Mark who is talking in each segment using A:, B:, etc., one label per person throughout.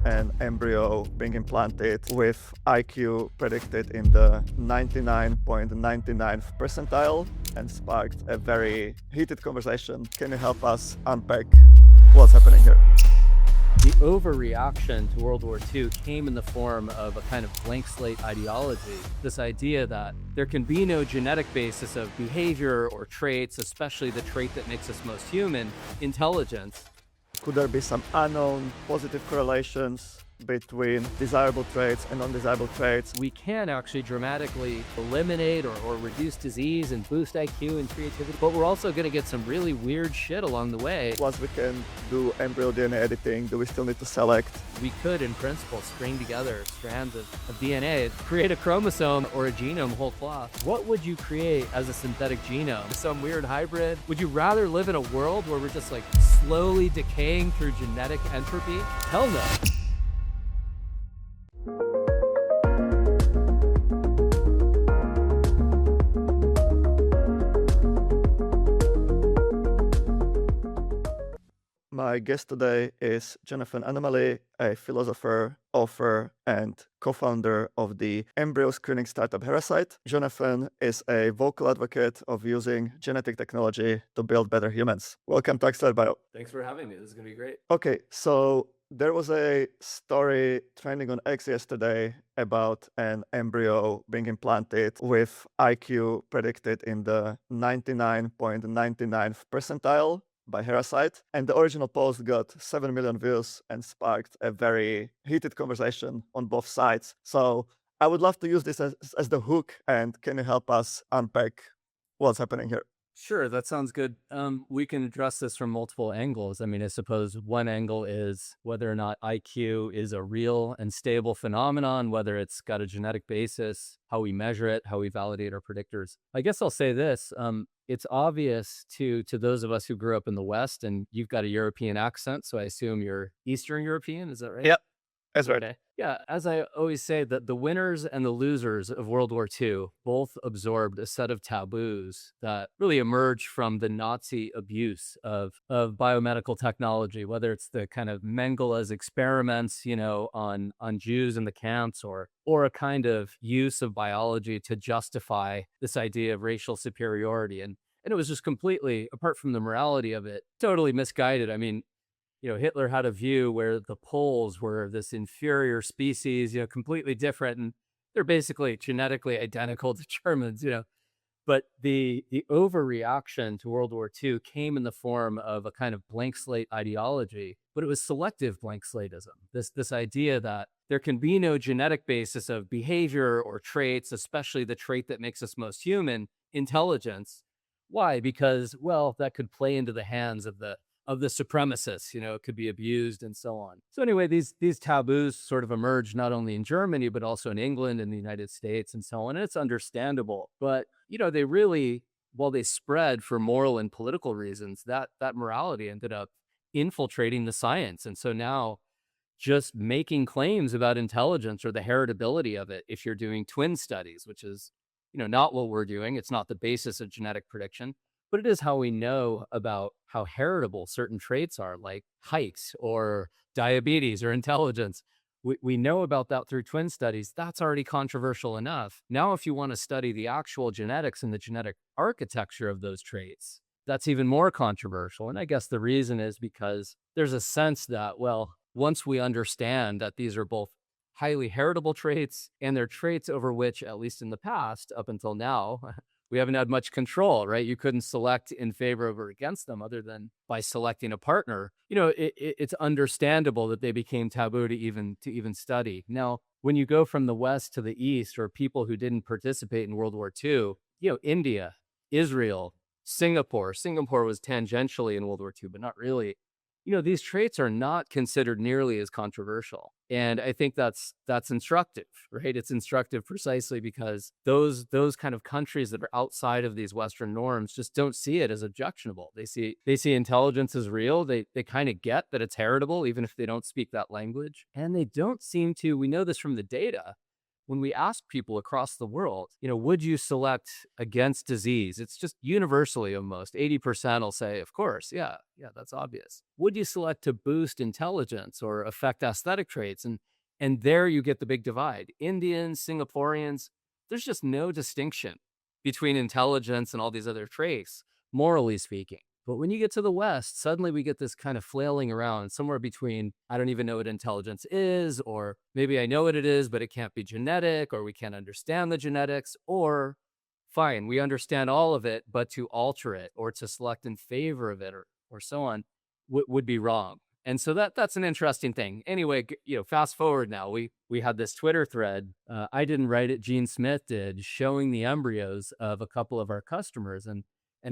A: an embryo being implanted with IQ predicted in the 99.99th percentile and sparked a very heated conversation. Can you help us unpack what's happening here?
B: The overreaction to World War II came in the form of a kind of blank slate ideology. This idea that there can be no genetic basis of behavior or traits, especially the trait that makes us most human, intelligence.
A: Could there be some unknown positive correlations between desirable traits and undesirable traits?
B: We can actually dramatically eliminate or reduce disease and boost IQ and creativity, but we're also going to get some really weird shit along the way.
A: Once we can do embryo DNA editing, do we still need to select?
B: We could, in principle, string together strands of DNA, create a chromosome or a genome whole cloth. What would you create as a synthetic genome? Some weird hybrid? Would you rather live in a world where we're just like slowly decaying through genetic entropy? Hell no.
A: My guest today is Jonathan Anomaly, a philosopher, author, and co-founder of the embryo screening startup Herasight. Jonathan is a vocal advocate of using genetic technology to build better humans. Welcome to Accelerate Bio.
B: Thanks for having me. This is going to be great.
A: Okay, so there was a story trending on X yesterday about an embryo being implanted with IQ predicted in the 99.99th percentile by Herasight, and the original post got 7 million views and sparked a very heated conversation on both sides. So I would love to use this as the hook, and can you help us unpack what's happening here?
B: Sure, that sounds good. We can address this from multiple angles. I mean, I suppose one angle is whether or not IQ is a real and stable phenomenon, whether it's got a genetic basis, how we measure it, how we validate our predictors. I guess I'll say this. It's obvious to those of us who grew up in the West, and you've got a European accent, so I assume you're Eastern European, is that right?
A: Yep, that's right.
B: Okay. Yeah, as I always say, that the winners and the losers of World War II both absorbed a set of taboos that really emerged from the Nazi abuse of biomedical technology, whether it's the kind of Mengele's experiments, on Jews in the camps, or a kind of use of biology to justify this idea of racial superiority. And it was just completely, apart from the morality of it, totally misguided. I mean, Hitler had a view where the Poles were this inferior species, completely different, and they're basically genetically identical to Germans, But the overreaction to World War II came in the form of a kind of blank slate ideology, but it was selective blank slateism. This idea that there can be no genetic basis of behavior or traits, especially the trait that makes us most human, intelligence. Why? Because, well, that could play into the hands of the supremacists, it could be abused and so on. So anyway, these taboos sort of emerged not only in Germany, but also in England and the United States and so on. And it's understandable. But, they really, while they spread for moral and political reasons, that morality ended up infiltrating the science. And so now just making claims about intelligence or the heritability of it, if you're doing twin studies, which is, not what we're doing. It's not the basis of genetic prediction. But it is how we know about how heritable certain traits are, like height or diabetes or intelligence. We know about that through twin studies. That's already controversial enough. Now, if you want to study the actual genetics and the genetic architecture of those traits, that's even more controversial. And I guess the reason is because there's a sense that, well, once we understand that these are both highly heritable traits and they're traits over which, at least in the past, up until now, we haven't had much control, right? You couldn't select in favor of or against them other than by selecting a partner. It's understandable that they became taboo to even study. Now, when you go from the West to the East, or people who didn't participate in World War II, India, Israel, Singapore. Singapore was tangentially in World War II, but not really. These traits are not considered nearly as controversial. And I think that's instructive, right? It's instructive precisely because those kind of countries that are outside of these Western norms just don't see it as objectionable. They see intelligence as real. They kind of get that it's heritable, even if they don't speak that language. And they don't seem to, we know this from the data, when we ask people across the world, would you select against disease? It's just universally almost 80% will say, of course, yeah, that's obvious. Would you select to boost intelligence or affect aesthetic traits? And there you get the big divide. Indians, Singaporeans, there's just no distinction between intelligence and all these other traits, morally speaking. But when you get to the West, suddenly we get this kind of flailing around somewhere between, I don't even know what intelligence is, or maybe I know what it is, but it can't be genetic, or we can't understand the genetics, or fine, we understand all of it, but to alter it or to select in favor of it or so on would be wrong. And so that's an interesting thing. Anyway, fast forward now, we had this Twitter thread. I didn't write it, Gene Smith did, showing the embryos of a couple of our customers, and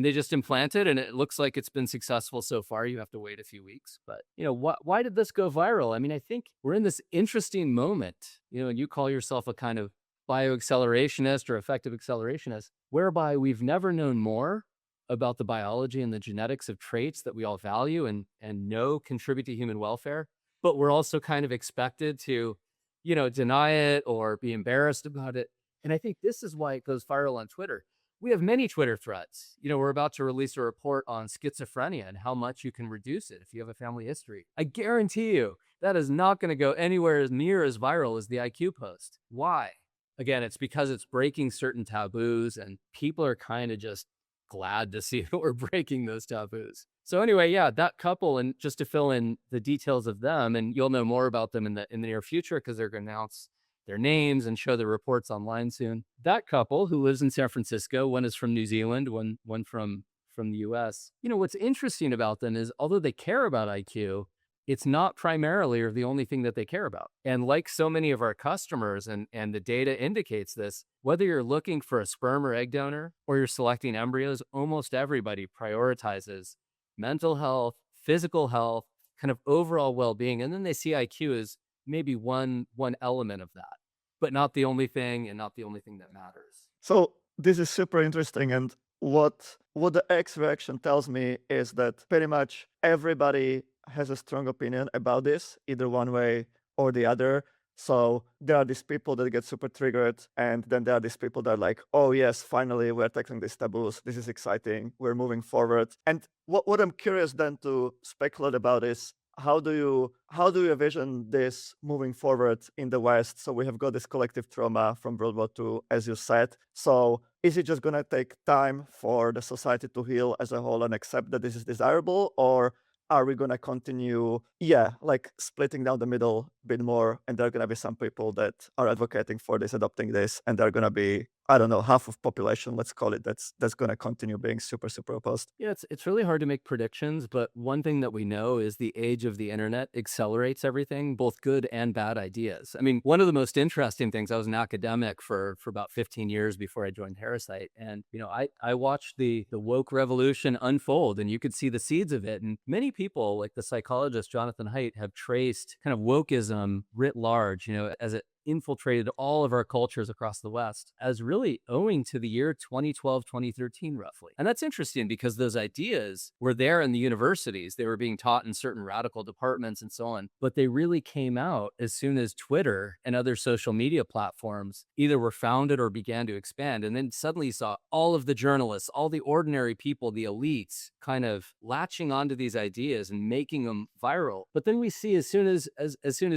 B: they just implanted, and it looks like it's been successful so far. You have to wait a few weeks, but why did this go viral? I mean, I think we're in this interesting moment, and you call yourself a kind of bioaccelerationist or effective accelerationist, whereby we've never known more about the biology and the genetics of traits that we all value and know contribute to human welfare, but we're also kind of expected to, deny it or be embarrassed about it. And I think this is why it goes viral on Twitter. We have many Twitter threads. We're about to release a report on schizophrenia and how much you can reduce it if you have a family history. I guarantee you that is not going to go anywhere near as viral as the IQ post. Why? Again, it's because it's breaking certain taboos, and people are kind of just glad to see that we're breaking those taboos. So anyway, yeah, that couple, and just to fill in the details of them, and you'll know more about them in the near future because they're going to announce their names and show their reports online soon. That couple who lives in San Francisco, one is from New Zealand, one from the US. What's interesting about them is although they care about IQ, it's not primarily or the only thing that they care about. And like so many of our customers, and the data indicates this, whether you're looking for a sperm or egg donor or you're selecting embryos, almost everybody prioritizes mental health, physical health, kind of overall well-being. And then they see IQ as maybe one element of that, but not the only thing and not the only thing that matters.
A: So this is super interesting, and what the X reaction tells me is that pretty much everybody has a strong opinion about this, either one way or the other. So there are these people that get super triggered, and then there are these people that are like, oh yes, finally we're tackling these taboos. This is exciting. We're moving forward. And what I'm curious then to speculate about is how do you envision this moving forward in the West? So we have got this collective trauma from World War II, as you said. So is it just going to take time for the society to heal as a whole and accept that this is desirable, or are we going to continue, like splitting down the middle a bit more, and there are going to be some people that are advocating for this, adopting this, and there are going to be, I don't know, half of population, let's call it, that's going to continue being super, super opposed?
B: Yeah, it's really hard to make predictions, but one thing that we know is the age of the internet accelerates everything, both good and bad ideas. I mean, one of the most interesting things, I was an academic for about 15 years before I joined Herasight, and I watched the woke revolution unfold, and you could see the seeds of it. And many people, like the psychologist Jonathan Haidt, have traced kind of wokeism writ large, as it infiltrated all of our cultures across the West, as really owing to the year 2012, 2013, roughly. And that's interesting because those ideas were there in the universities. They were being taught in certain radical departments and so on, but they really came out as soon as Twitter and other social media platforms either were founded or began to expand. And then suddenly you saw all of the journalists, all the ordinary people, the elites, kind of latching onto these ideas and making them viral. But then we see as soon as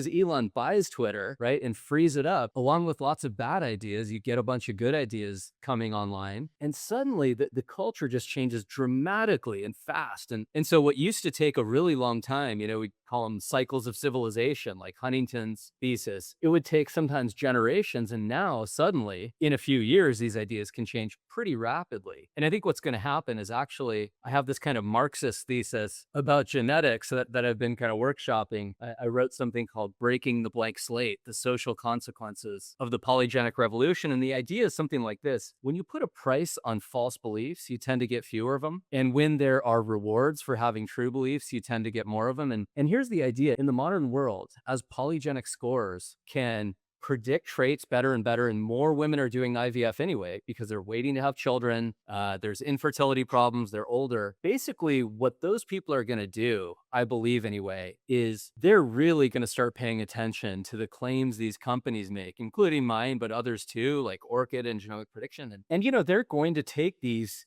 B: Elon buys Twitter, right, and frees it up, along with lots of bad ideas, you get a bunch of good ideas coming online. And suddenly the culture just changes dramatically and fast. And so what used to take a really long time, we call them cycles of civilization, like Huntington's thesis, it would take sometimes generations. And now suddenly in a few years, these ideas can change pretty rapidly. And I think what's going to happen is actually, I have this kind of Marxist thesis about genetics that I've been kind of workshopping. I wrote something called Breaking the Blank Slate, the social consequences of the polygenic revolution. And the idea is something like this. When you put a price on false beliefs, you tend to get fewer of them. And when there are rewards for having true beliefs, you tend to get more of them. And here's the idea. In the modern world, as polygenic scores can predict traits better and better, and more women are doing IVF anyway because they're waiting to have children. There's infertility problems. They're older. Basically, what those people are going to do, I believe anyway, is they're really going to start paying attention to the claims these companies make, including mine, but others too, like Orchid and Genomic Prediction. And they're going to take these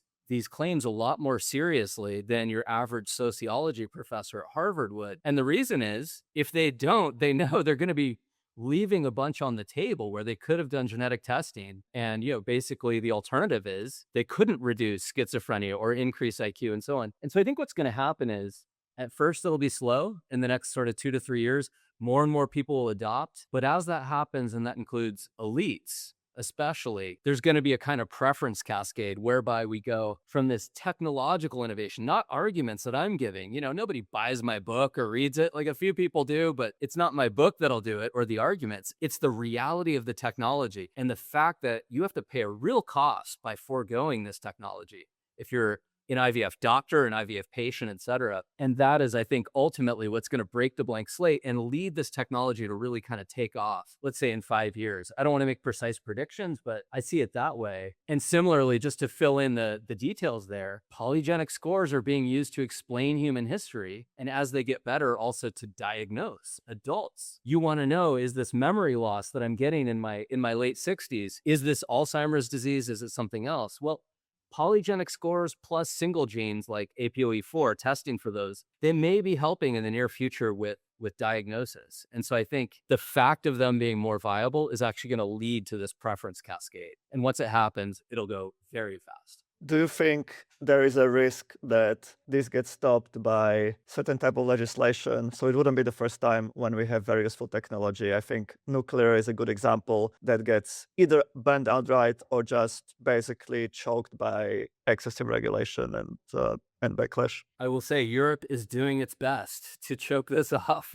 B: claims a lot more seriously than your average sociology professor at Harvard would. And the reason is, if they don't, they know they're going to be leaving a bunch on the table where they could have done genetic testing. And, basically the alternative is they couldn't reduce schizophrenia or increase IQ and so on. And so I think what's going to happen is, at first it'll be slow. In the next sort of 2 to 3 years, more and more people will adopt. But as that happens, and that includes elites, especially, there's going to be a kind of preference cascade whereby we go from this technological innovation, not arguments that I'm giving. Nobody buys my book or reads it. Like, a few people do, but it's not my book that'll do it or the arguments. It's the reality of the technology and the fact that you have to pay a real cost by foregoing this technology if you're an IVF doctor, an IVF patient, et cetera. And that is, I think, ultimately what's going to break the blank slate and lead this technology to really kind of take off, let's say in 5 years. I don't want to make precise predictions, but I see it that way. And similarly, just to fill in the details there, polygenic scores are being used to explain human history. And as they get better, also to diagnose adults. You want to know, is this memory loss that I'm getting in my late 60s? Is this Alzheimer's disease? Is it something else? Well, polygenic scores plus single genes like APOE4, testing for those, they may be helping in the near future with diagnosis. And so I think the fact of them being more viable is actually going to lead to this preference cascade. And once it happens, it'll go very fast.
A: Do you think there is a risk that this gets stopped by certain type of legislation? So it wouldn't be the first time when we have very useful technology. I think nuclear is a good example that gets either banned outright or just basically choked by excessive regulation and backlash.
B: I will say Europe is doing its best to choke this off,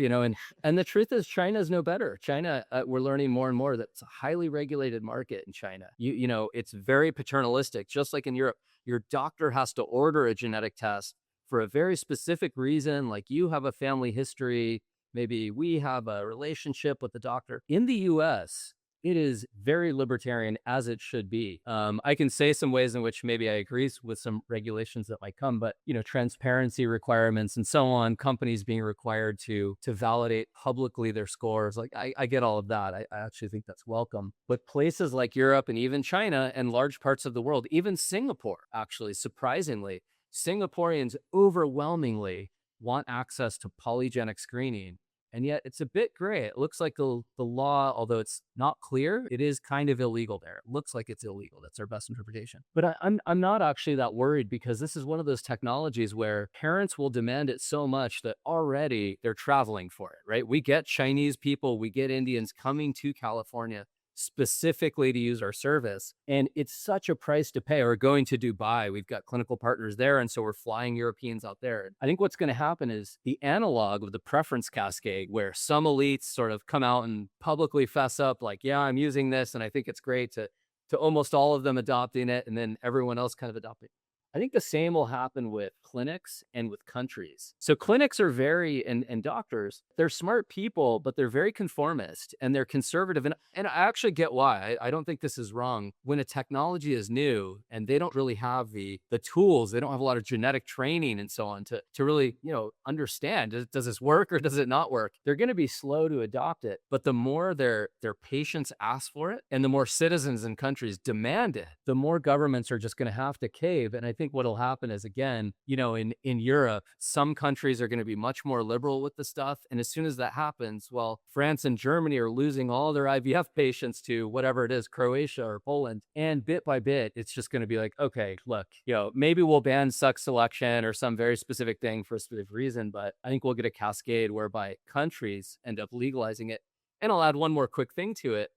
B: and the truth is China is no better. China, we're learning more and more that it's a highly regulated market in China. It's very paternalistic, just like in Europe. Your doctor has to order a genetic test for a very specific reason, like you have a family history, maybe we have a relationship with the doctor. In the US, it is very libertarian, as it should be. I can say some ways in which maybe I agree with some regulations that might come, but transparency requirements and so on, companies being required to validate publicly their scores. Like, I get all of that. I actually think that's welcome. But places like Europe and even China and large parts of the world, even Singapore, actually, surprisingly, Singaporeans overwhelmingly want access to polygenic screening. And yet it's a bit gray. It looks like the law, although it's not clear, it is kind of illegal there. It looks like it's illegal. That's our best interpretation. But I'm not actually that worried, because this is one of those technologies where parents will demand it so much that already they're traveling for it, right? We get Chinese people, we get Indians coming to California specifically to use our service. And it's such a price to pay. Or going to Dubai, we've got clinical partners there. And so we're flying Europeans out there. I think what's going to happen is the analog of the preference cascade, where some elites sort of come out and publicly fess up like, yeah, I'm using this and I think it's great, to almost all of them adopting it and then everyone else kind of adopting it. I think the same will happen with clinics and with countries. So clinics are and doctors, they're smart people, but they're very conformist and they're conservative. And I actually get why. I don't think this is wrong. When a technology is new and they don't really have the tools, they don't have a lot of genetic training and so on to really, understand, does this work or does it not work? They're going to be slow to adopt it. But the more their patients ask for it and the more citizens and countries demand it, the more governments are just going to have to cave. And I think what'll happen is, again, in Europe, some countries are going to be much more liberal with the stuff. And as soon as that happens, well, France and Germany are losing all their IVF patients to whatever it is, Croatia or Poland. And bit by bit, it's just going to be like, okay, look, maybe we'll ban sex selection or some very specific thing for a specific reason. But I think we'll get a cascade whereby countries end up legalizing it. And I'll add one more quick thing to it.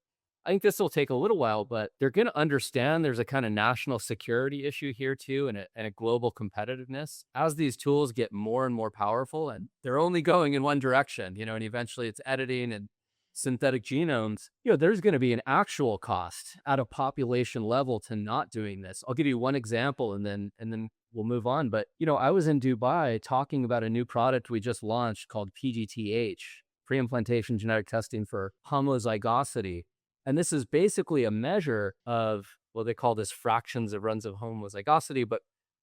B: I think this will take a little while, but they're going to understand there's a kind of national security issue here too, and a global competitiveness as these tools get more and more powerful, and they're only going in one direction, and eventually it's editing and synthetic genomes. There's going to be an actual cost at a population level to not doing this. I'll give you one example and then we'll move on. But, I was in Dubai talking about a new product we just launched called PGTH, pre-implantation genetic testing for homozygosity. And this is basically a measure of, well, they call this fractions of runs of homozygosity, but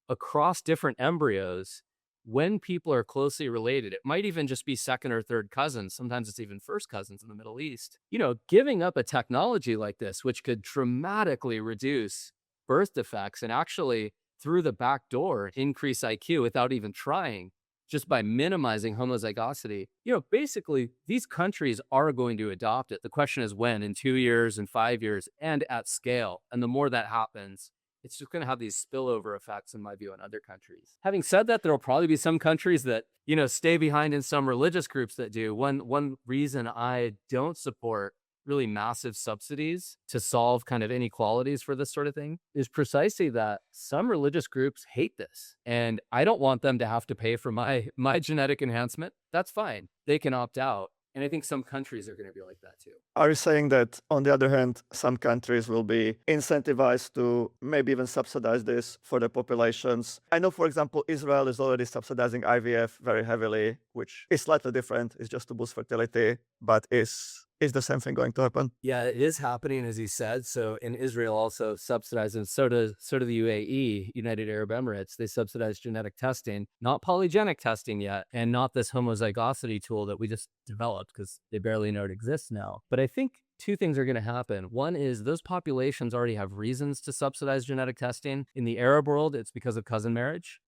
B: across different embryos, when people are closely related, it might even just be second or third cousins. Sometimes it's even first cousins in the Middle East. Giving up a technology like this, which could dramatically reduce birth defects and actually through the back door increase IQ without even trying, just by minimizing homozygosity. Basically, these countries are going to adopt it. The question is when, in 2 years, in 5 years, and at scale. And the more that happens, it's just going to have these spillover effects, in my view, on other countries. Having said that, there will probably be some countries that, stay behind, in some religious groups that do. One reason I don't support really massive subsidies to solve kind of inequalities for this sort of thing is precisely that some religious groups hate this. And I don't want them to have to pay for my genetic enhancement. That's fine. They can opt out. And I think some countries are going to be like that too.
A: Are you saying that, on the other hand, some countries will be incentivized to maybe even subsidize this for the populations? I know, for example, Israel is already subsidizing IVF very heavily, which is slightly different. It's just to boost fertility, but is the same thing going to happen?
B: Yeah, it is happening, as he said. So in Israel also subsidizes, and so does the UAE, United Arab Emirates. They subsidize genetic testing, not polygenic testing yet, and not this homozygosity tool that we just developed because they barely know it exists now. But I think two things are going to happen. One is those populations already have reasons to subsidize genetic testing. In the Arab world, it's because of cousin marriage.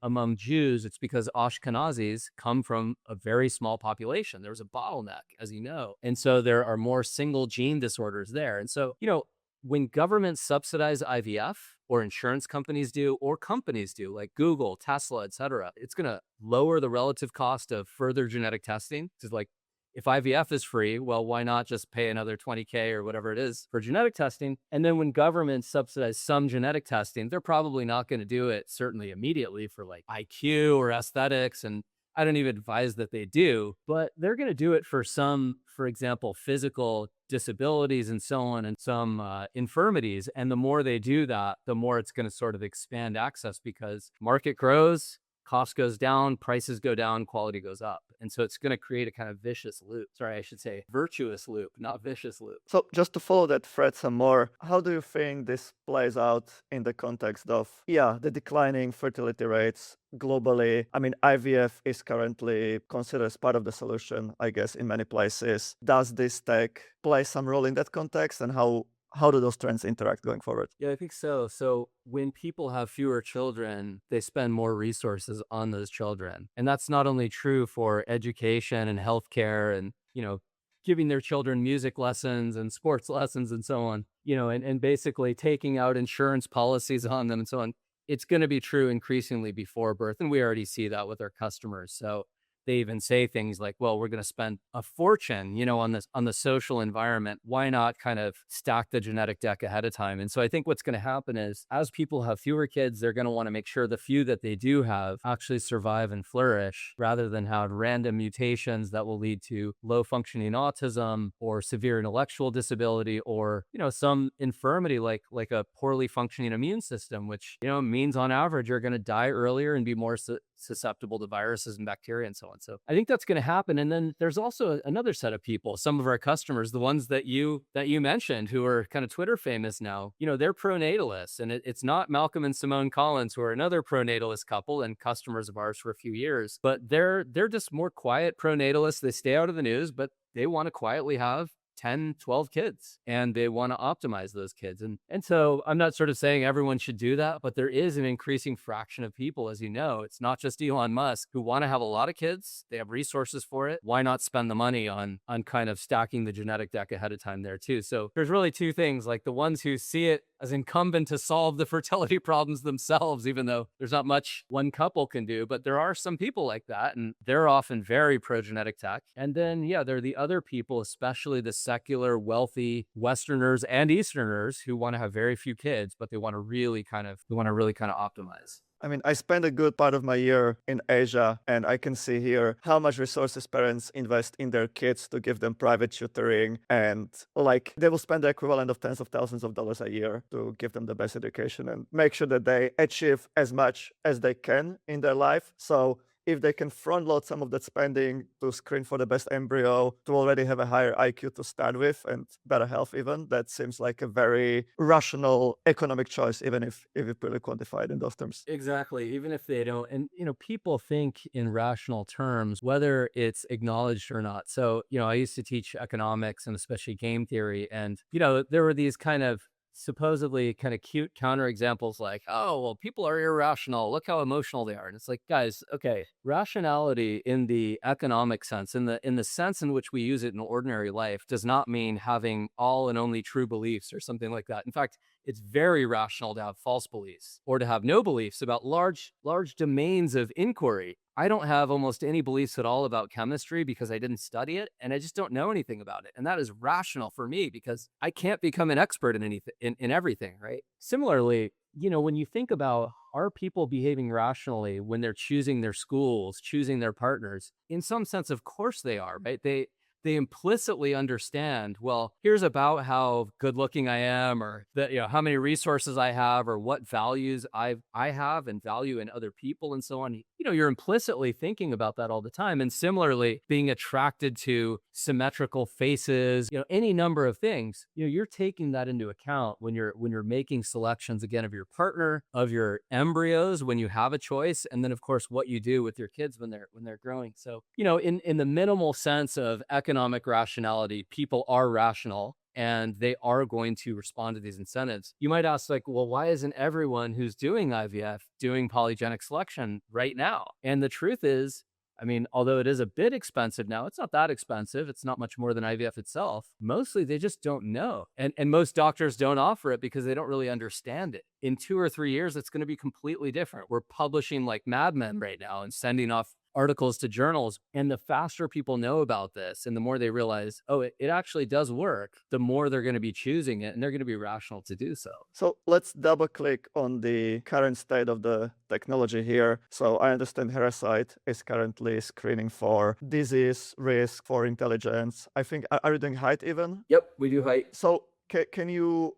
B: Among Jews, it's because Ashkenazis come from a very small population. There was a bottleneck, as you know. And so there are more single gene disorders there. And so, when governments subsidize IVF, or insurance companies do, or companies do, like Google, Tesla, et cetera, it's going to lower the relative cost of further genetic testing. It's like, if IVF is free, well, why not just pay another $20K or whatever it is for genetic testing? And then when governments subsidize some genetic testing, they're probably not going to do it certainly immediately for like IQ or aesthetics. And I don't even advise that they do, but they're going to do it for some, for example, physical disabilities and so on, and some infirmities. And the more they do that, the more it's going to sort of expand access, because market grows, cost goes down, prices go down, quality goes up. And so it's going to create a kind of vicious loop. Sorry, I should say virtuous loop, not vicious loop.
A: So just to follow that thread some more, how do you think this plays out in the context of, the declining fertility rates globally? I mean, IVF is currently considered as part of the solution, I guess, in many places. Does this tech play some role in that context, and how do those trends interact going forward?
B: Yeah, I think so. So when people have fewer children, they spend more resources on those children. And that's not only true for education and healthcare and, giving their children music lessons and sports lessons and so on, and basically taking out insurance policies on them and so on. It's going to be true increasingly before birth. And we already see that with our customers. So they even say things like, well, we're going to spend a fortune, on the social environment. Why not kind of stack the genetic deck ahead of time? And so I think what's going to happen is, as people have fewer kids, they're going to want to make sure the few that they do have actually survive and flourish, rather than have random mutations that will lead to low functioning autism or severe intellectual disability, or, some infirmity like a poorly functioning immune system, which, means on average you're going to die earlier and be more susceptible to viruses and bacteria and so on. So I think that's going to happen. And then there's also another set of people, some of our customers, the ones that you mentioned, who are kind of Twitter famous now, they're pronatalists. And it's not Malcolm and Simone Collins, who are another pronatalist couple and customers of ours for a few years, but they're just more quiet pronatalists. They stay out of the news, but they want to quietly have 10, 12 kids, and they want to optimize those kids. And so I'm not sort of saying everyone should do that, but there is an increasing fraction of people, as you know, it's not just Elon Musk, who want to have a lot of kids. They have resources for it. Why not spend the money on kind of stacking the genetic deck ahead of time there too? So there's really two things, like the ones who see it as incumbent to solve the fertility problems themselves, even though there's not much one couple can do. But there are some people like that, and they're often very pro-genetic tech. And then, there are the other people, especially the secular, wealthy Westerners and Easterners, who want to have very few kids, but they want to really kind of optimize.
A: I mean, I spend a good part of my year in Asia, and I can see here how much resources parents invest in their kids to give them private tutoring. And like, they will spend the equivalent of tens of thousands of dollars a year to give them the best education and make sure that they achieve as much as they can in their life. So if they can front load some of that spending to screen for the best embryo, to already have a higher IQ to start with and better health even, that seems like a very rational economic choice, even if it's really quantified in those terms.
B: Exactly. Even if they don't, and people think in rational terms, whether it's acknowledged or not. So, I used to teach economics and especially game theory. And, there were these kind of supposedly kind of cute counterexamples like, oh, well, people are irrational. Look how emotional they are. And it's like, guys, okay, rationality in the economic sense, in the sense in which we use it in ordinary life, does not mean having all and only true beliefs or something like that. In fact, it's very rational to have false beliefs or to have no beliefs about large domains of inquiry. I don't have almost any beliefs at all about chemistry because I didn't study it and I just don't know anything about it. And that is rational for me because I can't become an expert in anything, in everything, right? Similarly, when you think about, are people behaving rationally when they're choosing their schools, choosing their partners? In some sense, of course they are, right? They implicitly understand, well, here's about how good looking I am, or that, how many resources I have, or what values I have and value in other people and so on. You're implicitly thinking about that all the time. And similarly, being attracted to symmetrical faces, any number of things, you're taking that into account when you're making selections, again, of your partner, of your embryos when you have a choice, and then of course what you do with your kids when they're growing. So, in the minimal sense of economic rationality, people are rational and they are going to respond to these incentives. You might ask, like, well, why isn't everyone who's doing IVF doing polygenic selection right now? And the truth is, I mean, although it is a bit expensive now, it's not that expensive. It's not much more than IVF itself. Mostly they just don't know. And most doctors don't offer it because they don't really understand it. In 2 or 3 years, it's going to be completely different. We're publishing like madmen right now and sending off articles to journals. And the faster people know about this and the more they realize, oh, it actually does work, the more they're going to be choosing it and they're going to be rational to do so.
A: So let's double click on the current state of the technology here. So I understand Herasight is currently screening for disease risk, for intelligence. I think, are you doing height even?
B: Yep, we do height.
A: So can you,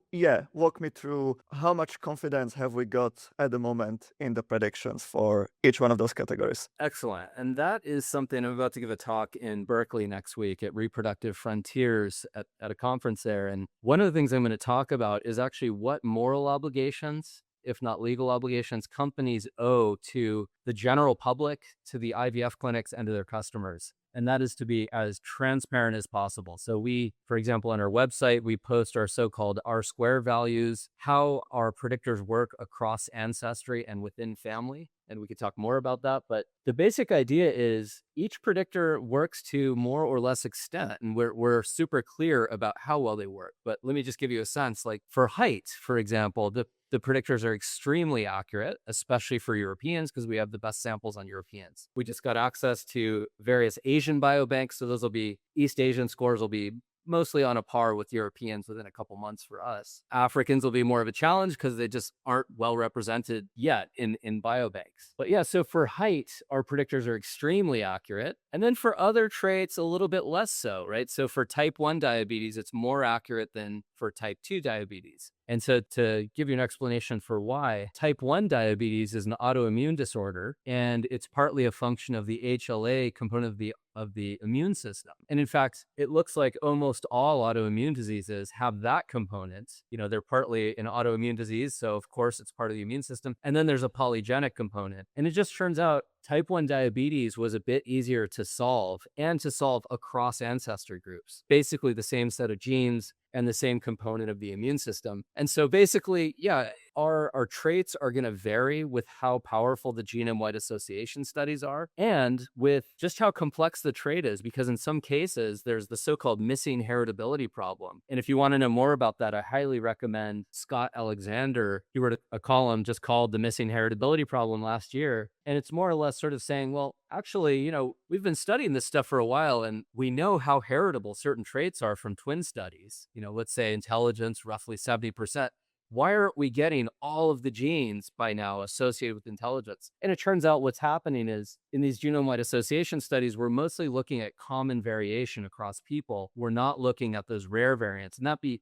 A: walk me through how much confidence have we got at the moment in the predictions for each one of those categories?
B: Excellent. And that is something I'm about to give a talk in Berkeley next week at Reproductive Frontiers at a conference there. And one of the things I'm going to talk about is actually what moral obligations, if not legal obligations, companies owe to the general public, to the IVF clinics, and to their customers. And that is to be as transparent as possible. So we, for example, on our website, we post our so-called R-square values, how our predictors work across ancestry and within family. And we could talk more about that. But the basic idea is each predictor works to more or less extent. And we're super clear about how well they work. But let me just give you a sense, like for height, for example, the predictors are extremely accurate, especially for Europeans, because we have the best samples on Europeans. We just got access to various Asian biobanks. So those will be, East Asian scores will be mostly on a par with Europeans within a couple months for us. Africans will be more of a challenge because they just aren't well represented yet in biobanks. But yeah, so for height, our predictors are extremely accurate. And then for other traits, a little bit less so, right? So for type 1 diabetes, it's more accurate than for type 2 diabetes. And so to give you an explanation for why, type 1 diabetes is an autoimmune disorder, and it's partly a function of the HLA component of the immune system. And in fact, it looks like almost all autoimmune diseases have that component. They're partly an autoimmune disease, so of course it's part of the immune system. And then there's a polygenic component. And it just turns out type 1 diabetes was a bit easier to solve, and to solve across ancestry groups. Basically the same set of genes and the same component of the immune system. And so basically, yeah, our traits are going to vary with how powerful the genome-wide association studies are and with just how complex the trait is, because in some cases, there's the so-called missing heritability problem. And if you want to know more about that, I highly recommend Scott Alexander. He wrote a column just called The Missing Heritability Problem last year. And it's more or less sort of saying, well, actually, we've been studying this stuff for a while, and we know how heritable certain traits are from twin studies. Let's say intelligence, roughly 70%. Why aren't we getting all of the genes by now associated with intelligence? And it turns out what's happening is in these genome-wide association studies, we're mostly looking at common variation across people. We're not looking at those rare variants, and that be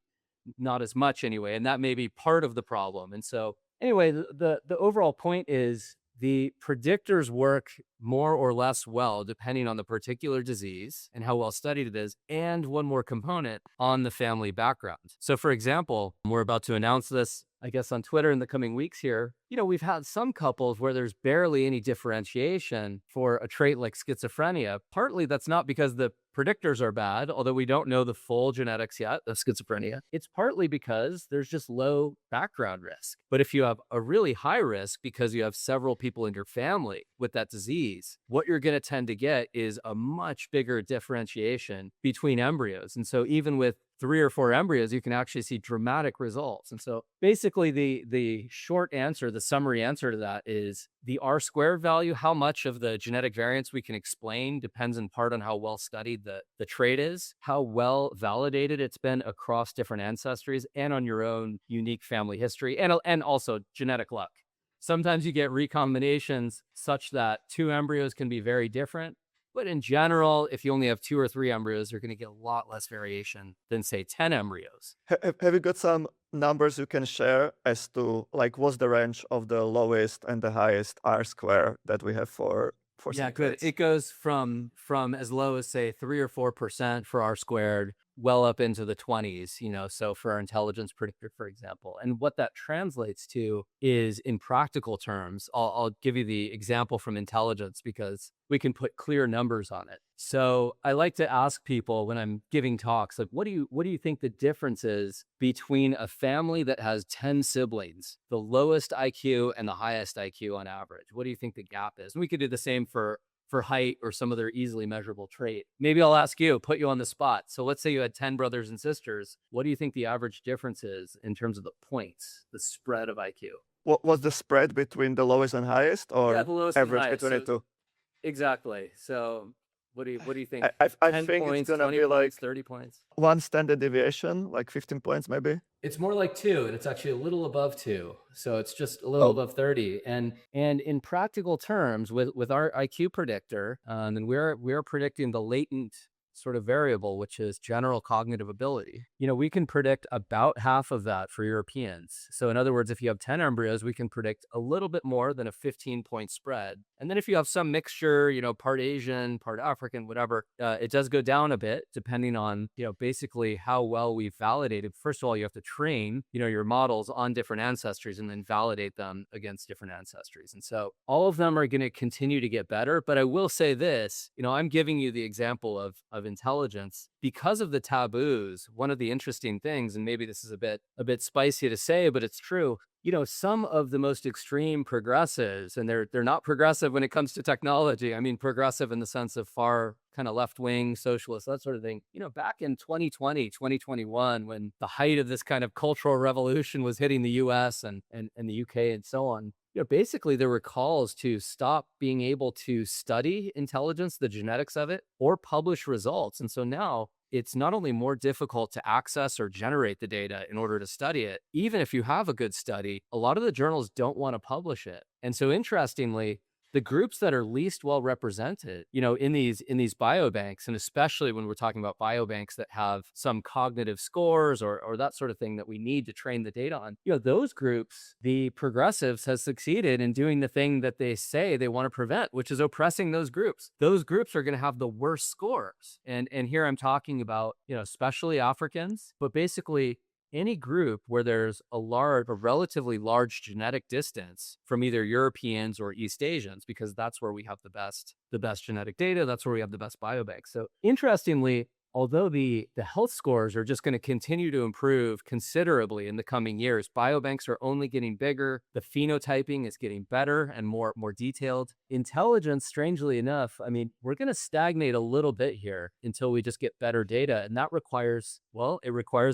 B: not as much anyway. And that may be part of the problem. And so anyway, the overall point is the predictors work more or less well depending on the particular disease and how well studied it is, and one more component on the family background. So for example, we're about to announce this, I guess, on Twitter in the coming weeks here. We've had some couples where there's barely any differentiation for a trait like schizophrenia. Partly that's not because the predictors are bad, although we don't know the full genetics yet of schizophrenia. It's partly because there's just low background risk. But if you have a really high risk because you have several people in your family with that disease, what you're going to tend to get is a much bigger differentiation between embryos. And so even with 3 or 4 embryos, you can actually see dramatic results. And so basically the short answer, the summary answer to that is the R-squared value. How much of the genetic variance we can explain depends in part on how well studied the trait is, how well validated it's been across different ancestries, and on your own unique family history, and also genetic luck. Sometimes you get recombinations such that 2 embryos can be very different. But in general, if you only have 2 or 3 embryos, you're going to get a lot less variation than, say, 10 embryos.
A: Have you got some numbers you can share as to what's the range of the lowest and the highest R square that we have for
B: Yeah,
A: some
B: good.
A: traits?
B: It goes from as low as, say, 3 or 4% for R squared, well up into the 20s, so for our intelligence predictor, for example. And what that translates to is, in practical terms, I'll give you the example from intelligence because we can put clear numbers on it. So I like to ask people when I'm giving talks, like, what do you think the difference is between a family that has 10 siblings, the lowest IQ and the highest IQ on average? What do you think the gap is? And we could do the same for height or some other easily measurable trait. Maybe I'll ask you, put you on the spot. So let's say you had 10 brothers and sisters. What do you think the average difference is in terms of the points, the spread of IQ?
A: What was the spread between the lowest and highest,
B: Yeah,
A: or
B: the lowest and
A: average
B: highest.
A: between the two?
B: Exactly. So what do you think?
A: I
B: 10
A: think it's
B: points,
A: gonna
B: 20
A: be
B: points, 30 points?
A: one standard deviation, 15 points maybe.
B: It's more like 2, and it's actually a little above 2. So it's just a little
A: Oh,
B: above 30. And in practical terms, with our IQ predictor, and we're predicting the latent sort of variable, which is general cognitive ability. We can predict about half of that for Europeans. So in other words, if you have 10 embryos, we can predict a little bit more than a 15-point spread. And then if you have some mixture, part Asian, part African, whatever, it does go down a bit depending on, basically how well we've validated. First of all, you have to train, your models on different ancestries and then validate them against different ancestries. And so all of them are going to continue to get better. But I will say this, I'm giving you the example of intelligence because of the taboos. One of the interesting things, and maybe this is a bit spicy to say, but it's true. Some of the most extreme progressives, and they're not progressive when it comes to technology. I mean, progressive in the sense of far kind of left-wing socialists, that sort of thing. Back in 2020, 2021, when the height of this kind of cultural revolution was hitting the US and the UK and so on, basically there were calls to stop being able to study intelligence, the genetics of it, or publish results. And so now it's not only more difficult to access or generate the data in order to study it. Even if you have a good study, a lot of the journals don't want to publish it. And so interestingly, the groups that are least well represented, in these biobanks, and especially when we're talking about biobanks that have some cognitive scores or that sort of thing that we need to train the data on, those groups, the progressives has succeeded in doing the thing that they say they want to prevent, which is oppressing those groups. Those groups are going to have the worst scores. And here I'm talking about, especially Africans, but basically any group where there's a relatively large genetic distance from either Europeans or East Asians, because that's where we have the best genetic data. That's where we have the best biobanks. So interestingly, although the health scores are just going to continue to improve considerably in the coming years, biobanks are only getting bigger. The phenotyping is getting better and more detailed. Intelligence, strangely enough, I mean, we're going to stagnate a little bit here until we just get better data. And that requires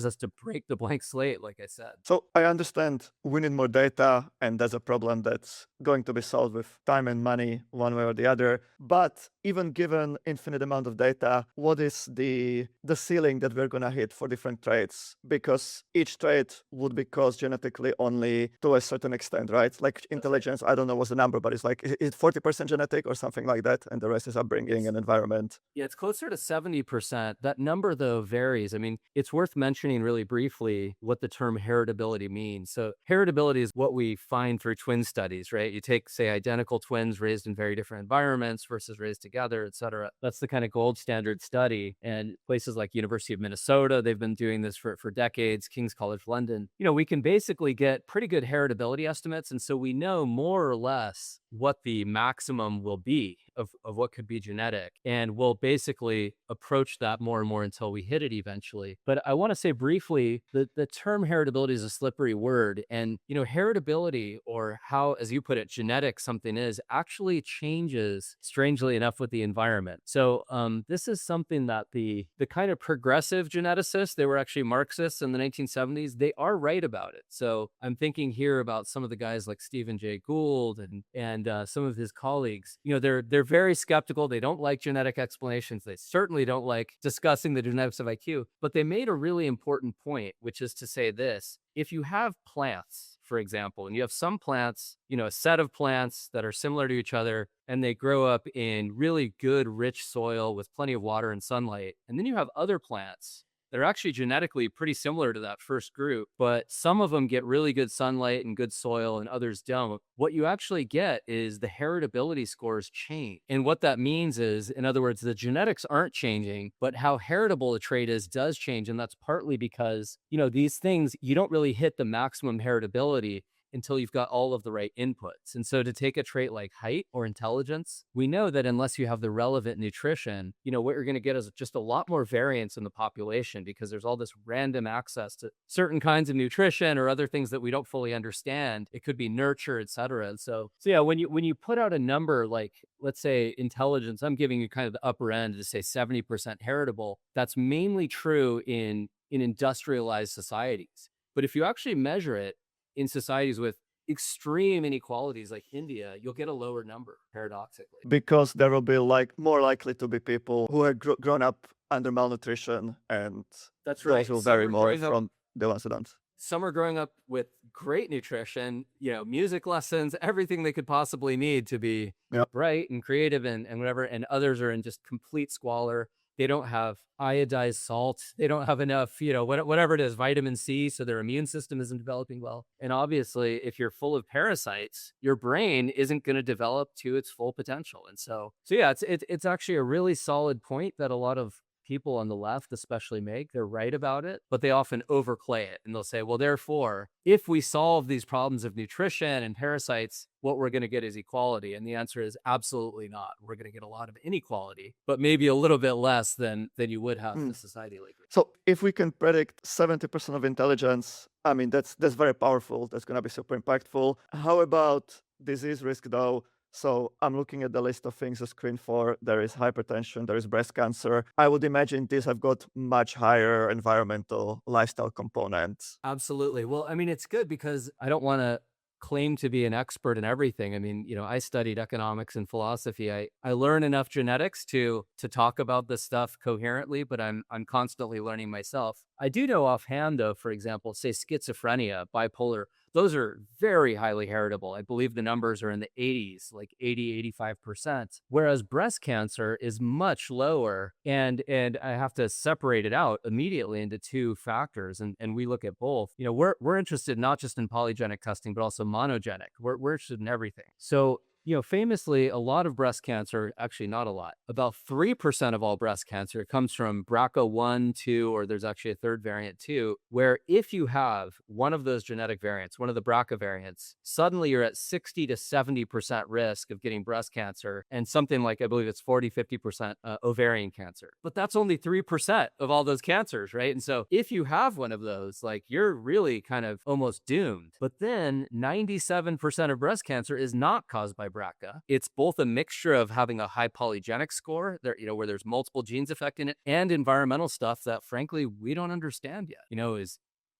B: us to break the blank slate, like I said.
A: So I understand we need more data, and that's a problem that's going to be solved with time and money one way or the other. But even given infinite amount of data, what is the ceiling that we're going to hit for different traits? Because each trait would be caused genetically only to a certain extent, right? Like intelligence, I don't know what's the number, but it's like, it's 40% genetic or something like that, and the rest is upbringing and environment.
B: Yeah, it's closer to 70%. That number, though, varies. I mean, it's worth mentioning really briefly what the term heritability means. So heritability is what we find through twin studies, right? You take, say, identical twins raised in very different environments versus raised together, et cetera. That's the kind of gold standard study. And places like University of Minnesota, they've been doing this for decades, King's College London. We can basically get pretty good heritability estimates. And so we know more or less what the maximum will be of what could be genetic. And we'll basically approach that more and more until we hit it eventually. But I want to say briefly that the term heritability is a slippery word. And, heritability, or how, as you put it, genetic something is, actually changes, strangely enough, with the environment. So this is something that the kind of progressive geneticists, they were actually Marxists in the 1970s, they are right about it. So I'm thinking here about some of the guys like Stephen Jay Gould and some of his colleagues. They're very skeptical. They don't like genetic explanations. They certainly don't like discussing the genetics of IQ. But they made a really important point, which is to say this: if you have plants, for example, and you have some plants, a set of plants that are similar to each other, and they grow up in really good, rich soil with plenty of water and sunlight, and then you have other plants, they're actually genetically pretty similar to that first group, but some of them get really good sunlight and good soil and others don't. What you actually get is the heritability scores change. And what that means is, in other words, the genetics aren't changing, but how heritable a trait is does change. And that's partly because, these things, you don't really hit the maximum heritability until you've got all of the right inputs. And so to take a trait like height or intelligence, we know that unless you have the relevant nutrition, what you're going to get is just a lot more variance in the population, because there's all this random access to certain kinds of nutrition or other things that we don't fully understand. It could be nurture, et cetera. And so yeah, when you put out a number like, let's say, intelligence, I'm giving you kind of the upper end to say 70% heritable. That's mainly true in industrialized societies. But if you actually measure it in societies with extreme inequalities like India, you'll get a lower number, paradoxically.
A: Because there will be more likely to be people who have grown up under malnutrition, and
B: that's right.
A: Those will vary more from the ones that don't.
B: Some are growing up with great nutrition, music lessons, everything they could possibly need to be bright and creative and whatever. And others are in just complete squalor. They don't have iodized salt. They don't have enough, whatever it is, vitamin C. So their immune system isn't developing well. And obviously, if you're full of parasites, your brain isn't going to develop to its full potential. And so yeah, it's actually a really solid point that a lot of people on the left especially make. They're right about it, but they often overplay it. And they'll say, well, therefore, if we solve these problems of nutrition and parasites, what we're going to get is equality. And the answer is absolutely not. We're going to get a lot of inequality, but maybe a little bit less than you would have in a society like this.
A: So if we can predict 70% of intelligence, I mean, that's very powerful. That's going to be super impactful. How about disease risk, though? So I'm looking at the list of things to screen for. There is hypertension, there is breast cancer. I would imagine these have got much higher environmental lifestyle components.
B: Absolutely. Well, I mean, it's good because I don't want to claim to be an expert in everything. I mean, I studied economics and philosophy. I learn enough genetics to talk about this stuff coherently, but I'm constantly learning myself. I do know offhand, though, for example, say schizophrenia, bipolar, those are very highly heritable. I believe the numbers are in the 80s, like 80, 85%, whereas breast cancer is much lower. And I have to separate it out immediately into two factors. And we look at both. We're interested not just in polygenic testing, but also monogenic. We're interested in everything. So famously, a lot of breast cancer, actually not a lot, about 3% of all breast cancer comes from BRCA1, 2, or there's actually a third variant too, where if you have one of those genetic variants, one of the BRCA variants, suddenly you're at 60 to 70% risk of getting breast cancer, and something like, I believe it's 40, 50% ovarian cancer. But that's only 3% of all those cancers, right? And so if you have one of those, like, you're really kind of almost doomed. But then 97% of breast cancer is not caused by BRCA. It's both a mixture of having a high polygenic score, there, where there's multiple genes affecting it, and environmental stuff that, frankly, we don't understand yet. Is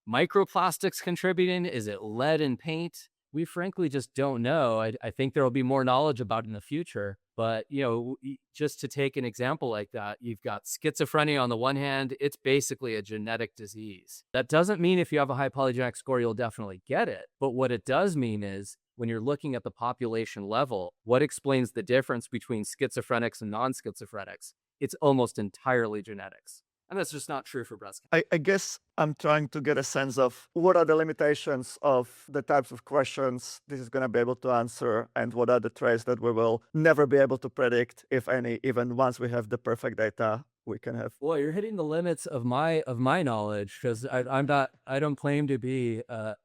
B: microplastics contributing? Is it lead in paint? We frankly just don't know. I think there will be more knowledge about it in the future. But, just to take an example like that, you've got schizophrenia on the one hand, it's basically a genetic disease. That doesn't mean if you have a high polygenic score, you'll definitely get it. But what it does mean is when you're looking at the population level, what explains the difference between schizophrenics and non-schizophrenics? It's almost entirely genetics. And that's just not true for breast cancer.
A: I guess I'm trying to get a sense of what are the limitations of the types of questions this is going to be able to answer, and what are the traits that we will never be able to predict, if any, even once we have the perfect data we can have.
B: Well, you're hitting the limits of my knowledge, because I don't claim to be a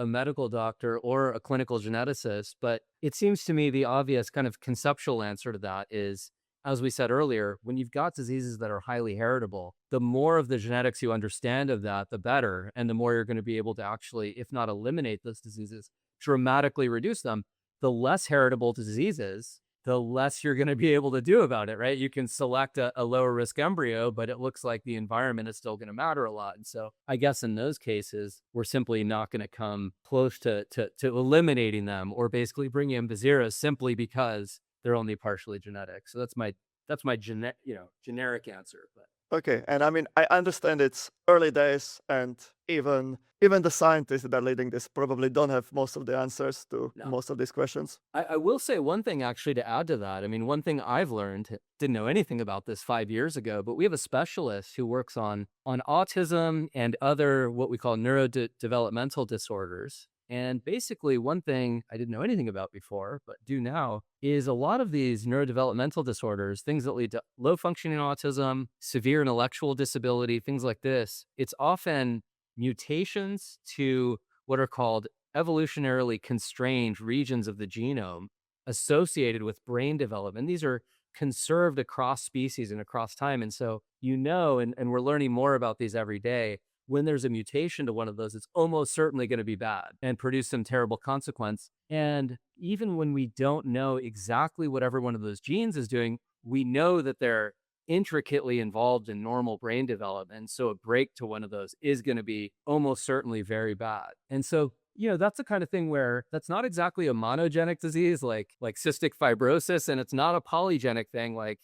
B: medical doctor or a clinical geneticist, but it seems to me the obvious kind of conceptual answer to that is, as we said earlier, when you've got diseases that are highly heritable, the more of the genetics you understand of that, the better. And the more you're going to be able to actually, if not eliminate those diseases, dramatically reduce them. The less heritable diseases, the less you're going to be able to do about it, right? You can select a lower risk embryo, but it looks like the environment is still going to matter a lot. And so I guess in those cases, we're simply not going to come close to eliminating them, or basically bringing them to zero, simply because they're only partially genetic. So that's my generic answer. But
A: Okay, and I mean, I understand it's early days, and even the scientists that are leading this probably don't have most of the answers to
B: No.
A: most of these questions.
B: I will say one thing actually to add to that. I mean, one thing I've learned, didn't know anything about this 5 years ago, but we have a specialist who works on autism and other what we call neurodevelopmental disorders. And basically, one thing I didn't know anything about before, but do now, is a lot of these neurodevelopmental disorders, things that lead to low functioning autism, severe intellectual disability, things like this, it's often mutations to what are called evolutionarily constrained regions of the genome associated with brain development. These are conserved across species and across time. And so, and we're learning more about these every day. When there's a mutation to one of those, it's almost certainly going to be bad and produce some terrible consequence. And even when we don't know exactly what every one of those genes is doing, we know that they're intricately involved in normal brain development. So a break to one of those is going to be almost certainly very bad. And so, that's the kind of thing where that's not exactly a monogenic disease like cystic fibrosis, and it's not a polygenic thing like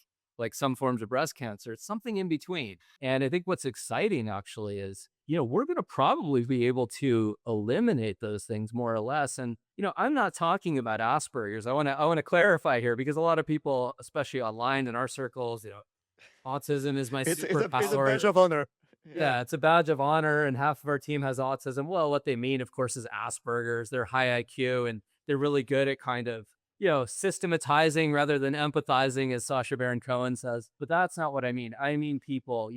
B: some forms of breast cancer. It's something in between. And I think what's exciting actually is, we're going to probably be able to eliminate those things more or less. And, I'm not talking about Asperger's. I want to clarify here, because a lot of people, especially online in our circles, autism is my
A: It's a
B: superpower.
A: badge of honor.
B: Yeah, it's a badge of honor, and half of our team has autism. Well, what they mean, of course, is Asperger's. They're high IQ, and they're really good at kind of, systematizing rather than empathizing, as Sacha Baron Cohen says. But that's not what I mean. I mean people,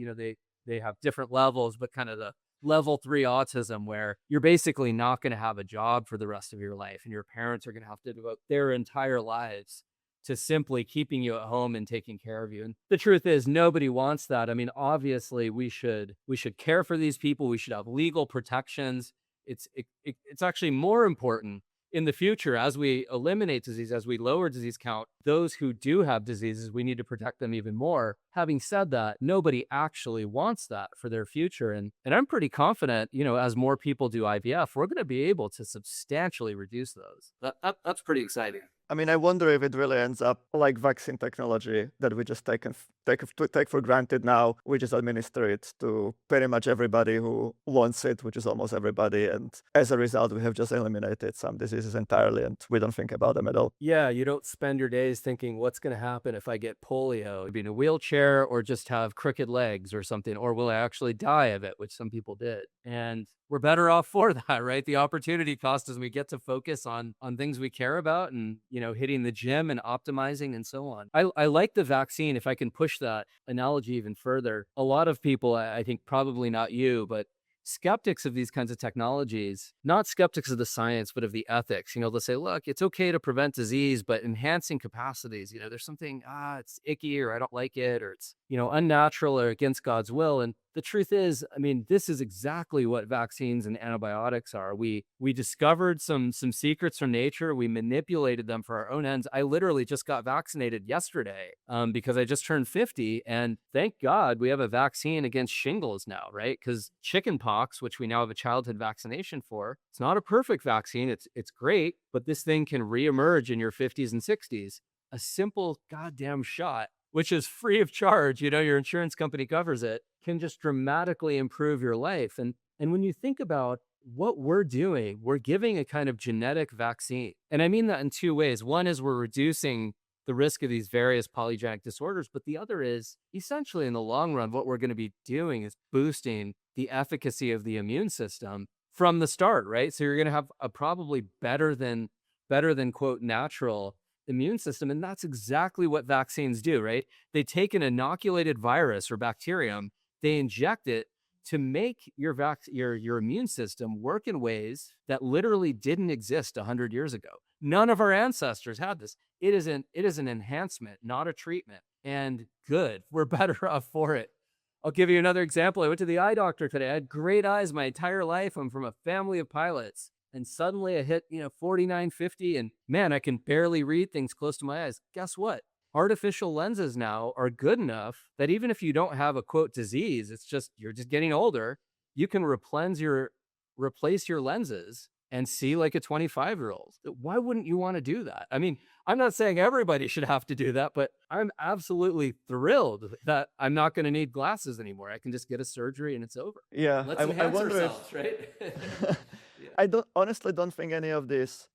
B: they have different levels, but kind of the level 3 autism, where you're basically not going to have a job for the rest of your life, and your parents are going to have to devote their entire lives to simply keeping you at home and taking care of you. And the truth is, nobody wants that. I mean, obviously we should care for these people. We should have legal protections. It's actually more important in the future, as we eliminate disease, as we lower disease count, those who do have diseases, we need to protect them even more. Having said that, nobody actually wants that for their future. And I'm pretty confident, as more people do IVF, we're going to be able to substantially reduce those. That's pretty exciting.
A: I mean, I wonder if it really ends up like vaccine technology that we just take for granted now. We just administer it to pretty much everybody who wants it, which is almost everybody. And as a result, we have just eliminated some diseases entirely, and we don't think about them at all.
B: Yeah, you don't spend your days thinking, what's going to happen if I get polio? Be in a wheelchair, or just have crooked legs or something, or will I actually die of it, which some people did. And we're better off for that, right? The opportunity cost is we get to focus on things we care about, and, hitting the gym and optimizing and so on. I like the vaccine. If I can push that analogy even further, a lot of people, I think probably not you, but skeptics of these kinds of technologies, not skeptics of the science, but of the ethics, they'll say, look, it's okay to prevent disease, but enhancing capacities, there's something, it's icky, or I don't like it, or it's, unnatural or against God's will. And the truth is, I mean, this is exactly what vaccines and antibiotics are. We discovered some secrets from nature. We manipulated them for our own ends. I literally just got vaccinated yesterday because I just turned 50. And thank God we have a vaccine against shingles now, right? Because chickenpox, which we now have a childhood vaccination for, it's not a perfect vaccine. It's great, but this thing can reemerge in your 50s and 60s. a simple goddamn shot, which is free of charge, your insurance company covers it, can just dramatically improve your life. And when you think about what we're doing, we're giving a kind of genetic vaccine. And I mean that in two ways. One is we're reducing the risk of these various polygenic disorders, but the other is essentially in the long run, what we're going to be doing is boosting the efficacy of the immune system from the start, right? So you're going to have a probably better than quote natural immune system. And that's exactly what vaccines do, right? They take an inoculated virus or bacterium, they inject it to make your immune system work in ways that literally didn't exist 100 years ago. None of our ancestors had this. It is an enhancement, not a treatment. And good, we're better off for it. I'll give you another example. I went to the eye doctor today. I had great eyes my entire life. I'm from a family of pilots. And suddenly I hit, 49, 50, and man, I can barely read things close to my eyes. Guess what? Artificial lenses now are good enough that even if you don't have a quote disease, you're just getting older, you can replace your lenses and see like a 25-year-old. Why wouldn't you want to do that? I mean, I'm not saying everybody should have to do that, but I'm absolutely thrilled that I'm not going to need glasses anymore. I can just get a surgery and it's over.
A: Yeah,
B: Let's enhance ourselves, right? Yeah.
A: I honestly don't think any of these,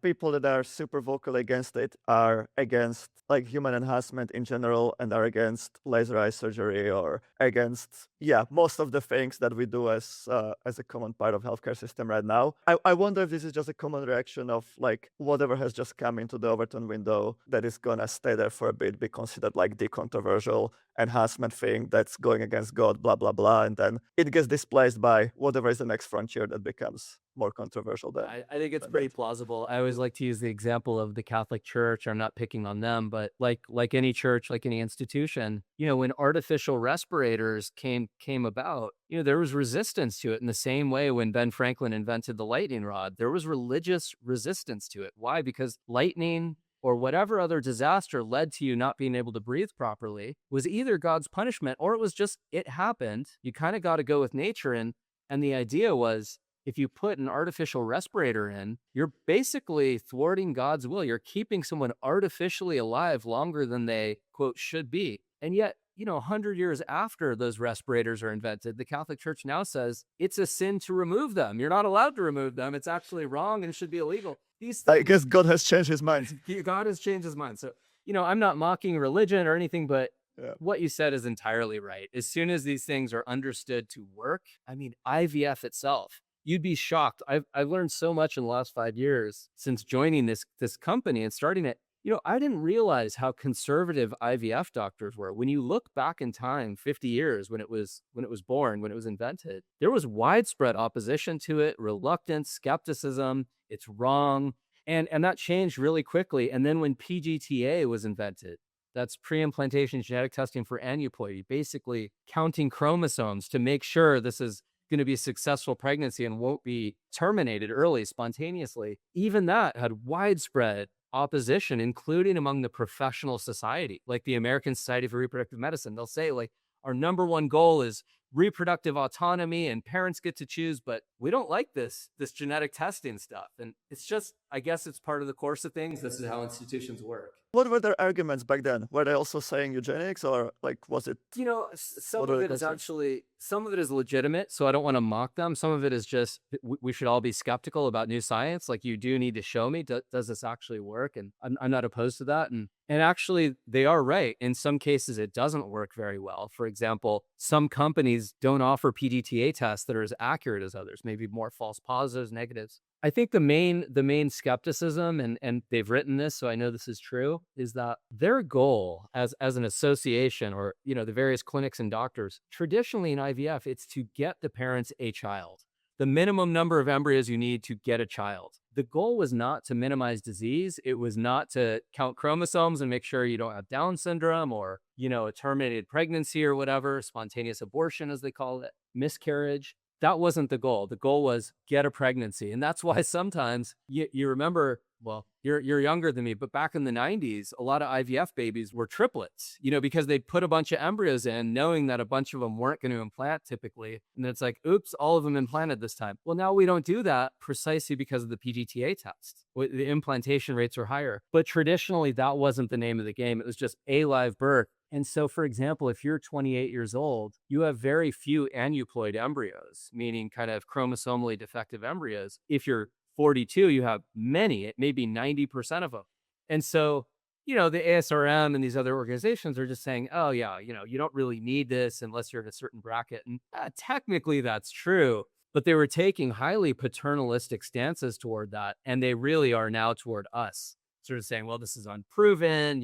A: people that are super vocal against it are against like human enhancement in general and are against laser eye surgery or against, most of the things that we do as a common part of healthcare system right now. I wonder if this is just a common reaction of like whatever has just come into the Overton window that is gonna stay there for a bit, be considered like the controversial enhancement thing that's going against God, blah, blah, blah. And then it gets displaced by whatever is the next frontier that becomes more controversial than.
B: I think it's pretty plausible. I always like to use the example of the Catholic Church. I'm not picking on them, but like any church, like any institution, when artificial respirators came about, there was resistance to it in the same way when Ben Franklin invented the lightning rod. There was religious resistance to it. Why? Because lightning or whatever other disaster led to you not being able to breathe properly was either God's punishment or it was just, it happened. You kind of got to go with nature. And the idea was, if you put an artificial respirator in, you're basically thwarting God's will. You're keeping someone artificially alive longer than they, quote, should be. And yet, 100 years after those respirators are invented, the Catholic Church now says it's a sin to remove them. You're not allowed to remove them. It's actually wrong and should be illegal. These things,
A: I guess God has changed his mind.
B: God has changed his mind. So, I'm not mocking religion or anything, but what you said is entirely right. As soon as these things are understood to work, I mean, IVF itself, you'd be shocked. I've learned so much in the last 5 years since joining this company and starting it. I didn't realize how conservative IVF doctors were. When you look back in time, 50 years when it was born, when it was invented, there was widespread opposition to it, reluctance, skepticism. It's wrong. And that changed really quickly. And then when PGTA was invented, that's pre-implantation genetic testing for aneuploidy, basically counting chromosomes to make sure this is going to be a successful pregnancy and won't be terminated early spontaneously. Even that had widespread opposition, including among the professional society, like the American Society for Reproductive Medicine. They'll say, like, our number one goal is reproductive autonomy and parents get to choose, but we don't like this genetic testing stuff. And it's just, I guess it's part of the course of things. This is how institutions work.
A: What were their arguments back then? Were they also saying eugenics, or like was it?
B: Some of it is actually, some of it is legitimate, so I don't want to mock them. Some of it is just, we should all be skeptical about new science. Like, you do need to show me, does this actually work? And I'm not opposed to that. And actually, they are right. In some cases, it doesn't work very well. For example, some companies don't offer PGTA tests that are as accurate as others, maybe more false positives, negatives. I think the main skepticism, and they've written this, so I know this is true, is that their goal as an association, or the various clinics and doctors, traditionally in IVF, it's to get the parents a child. The minimum number of embryos you need to get a child. The goal was not to minimize disease. It was not to count chromosomes and make sure you don't have Down syndrome or, a terminated pregnancy or whatever, spontaneous abortion as they call it, miscarriage. That wasn't the goal. The goal was get a pregnancy. And that's why sometimes you remember, well, you're younger than me, but back in the 90s, a lot of IVF babies were triplets, because they put a bunch of embryos in knowing that a bunch of them weren't going to implant typically. And it's like, oops, all of them implanted this time. Well, now we don't do that precisely because of the PGTA test. The implantation rates are higher. But traditionally, that wasn't the name of the game. It was just a live birth. And so, for example, if you're 28 years old, you have very few aneuploid embryos, meaning kind of chromosomally defective embryos. If you're 42, you have many, it may be 90% of them. And so, the ASRM and these other organizations are just saying, oh, yeah, you don't really need this unless you're in a certain bracket. And technically that's true, but they were taking highly paternalistic stances toward that. And they really are now toward us, sort of saying, well, this is unproven,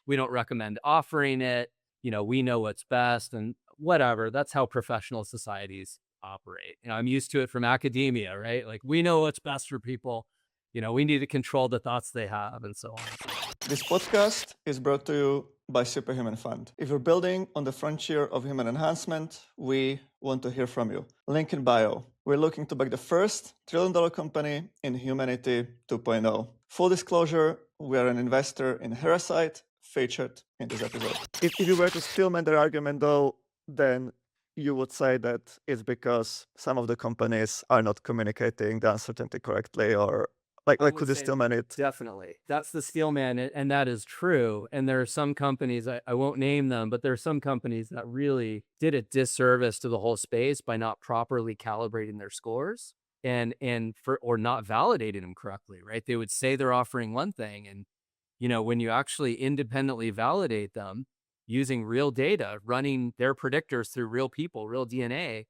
B: we don't recommend offering it, we know what's best and whatever. That's how professional societies operate. I'm used to it from academia, right? Like, we know what's best for people. We need to control the thoughts they have and so on.
A: This podcast is brought to you by SuperHuman Fund. If you're building on the frontier of human enhancement, we want to hear from you. Link in bio. We're looking to back the first trillion-dollar company in humanity 2.0. Full disclosure, we are an investor in Herasight, featured in this episode. If you were to steelman their argument, though, then you would say that it's because some of the companies are not communicating the uncertainty correctly, or could you steelman it?
B: Definitely. That's the steelman, and that is true. And there are some companies, I won't name them, but there are some companies that really did a disservice to the whole space by not properly calibrating their scores or not validating them correctly, right? They would say they're offering one thing, and when you actually independently validate them using real data, running their predictors through real people, real DNA,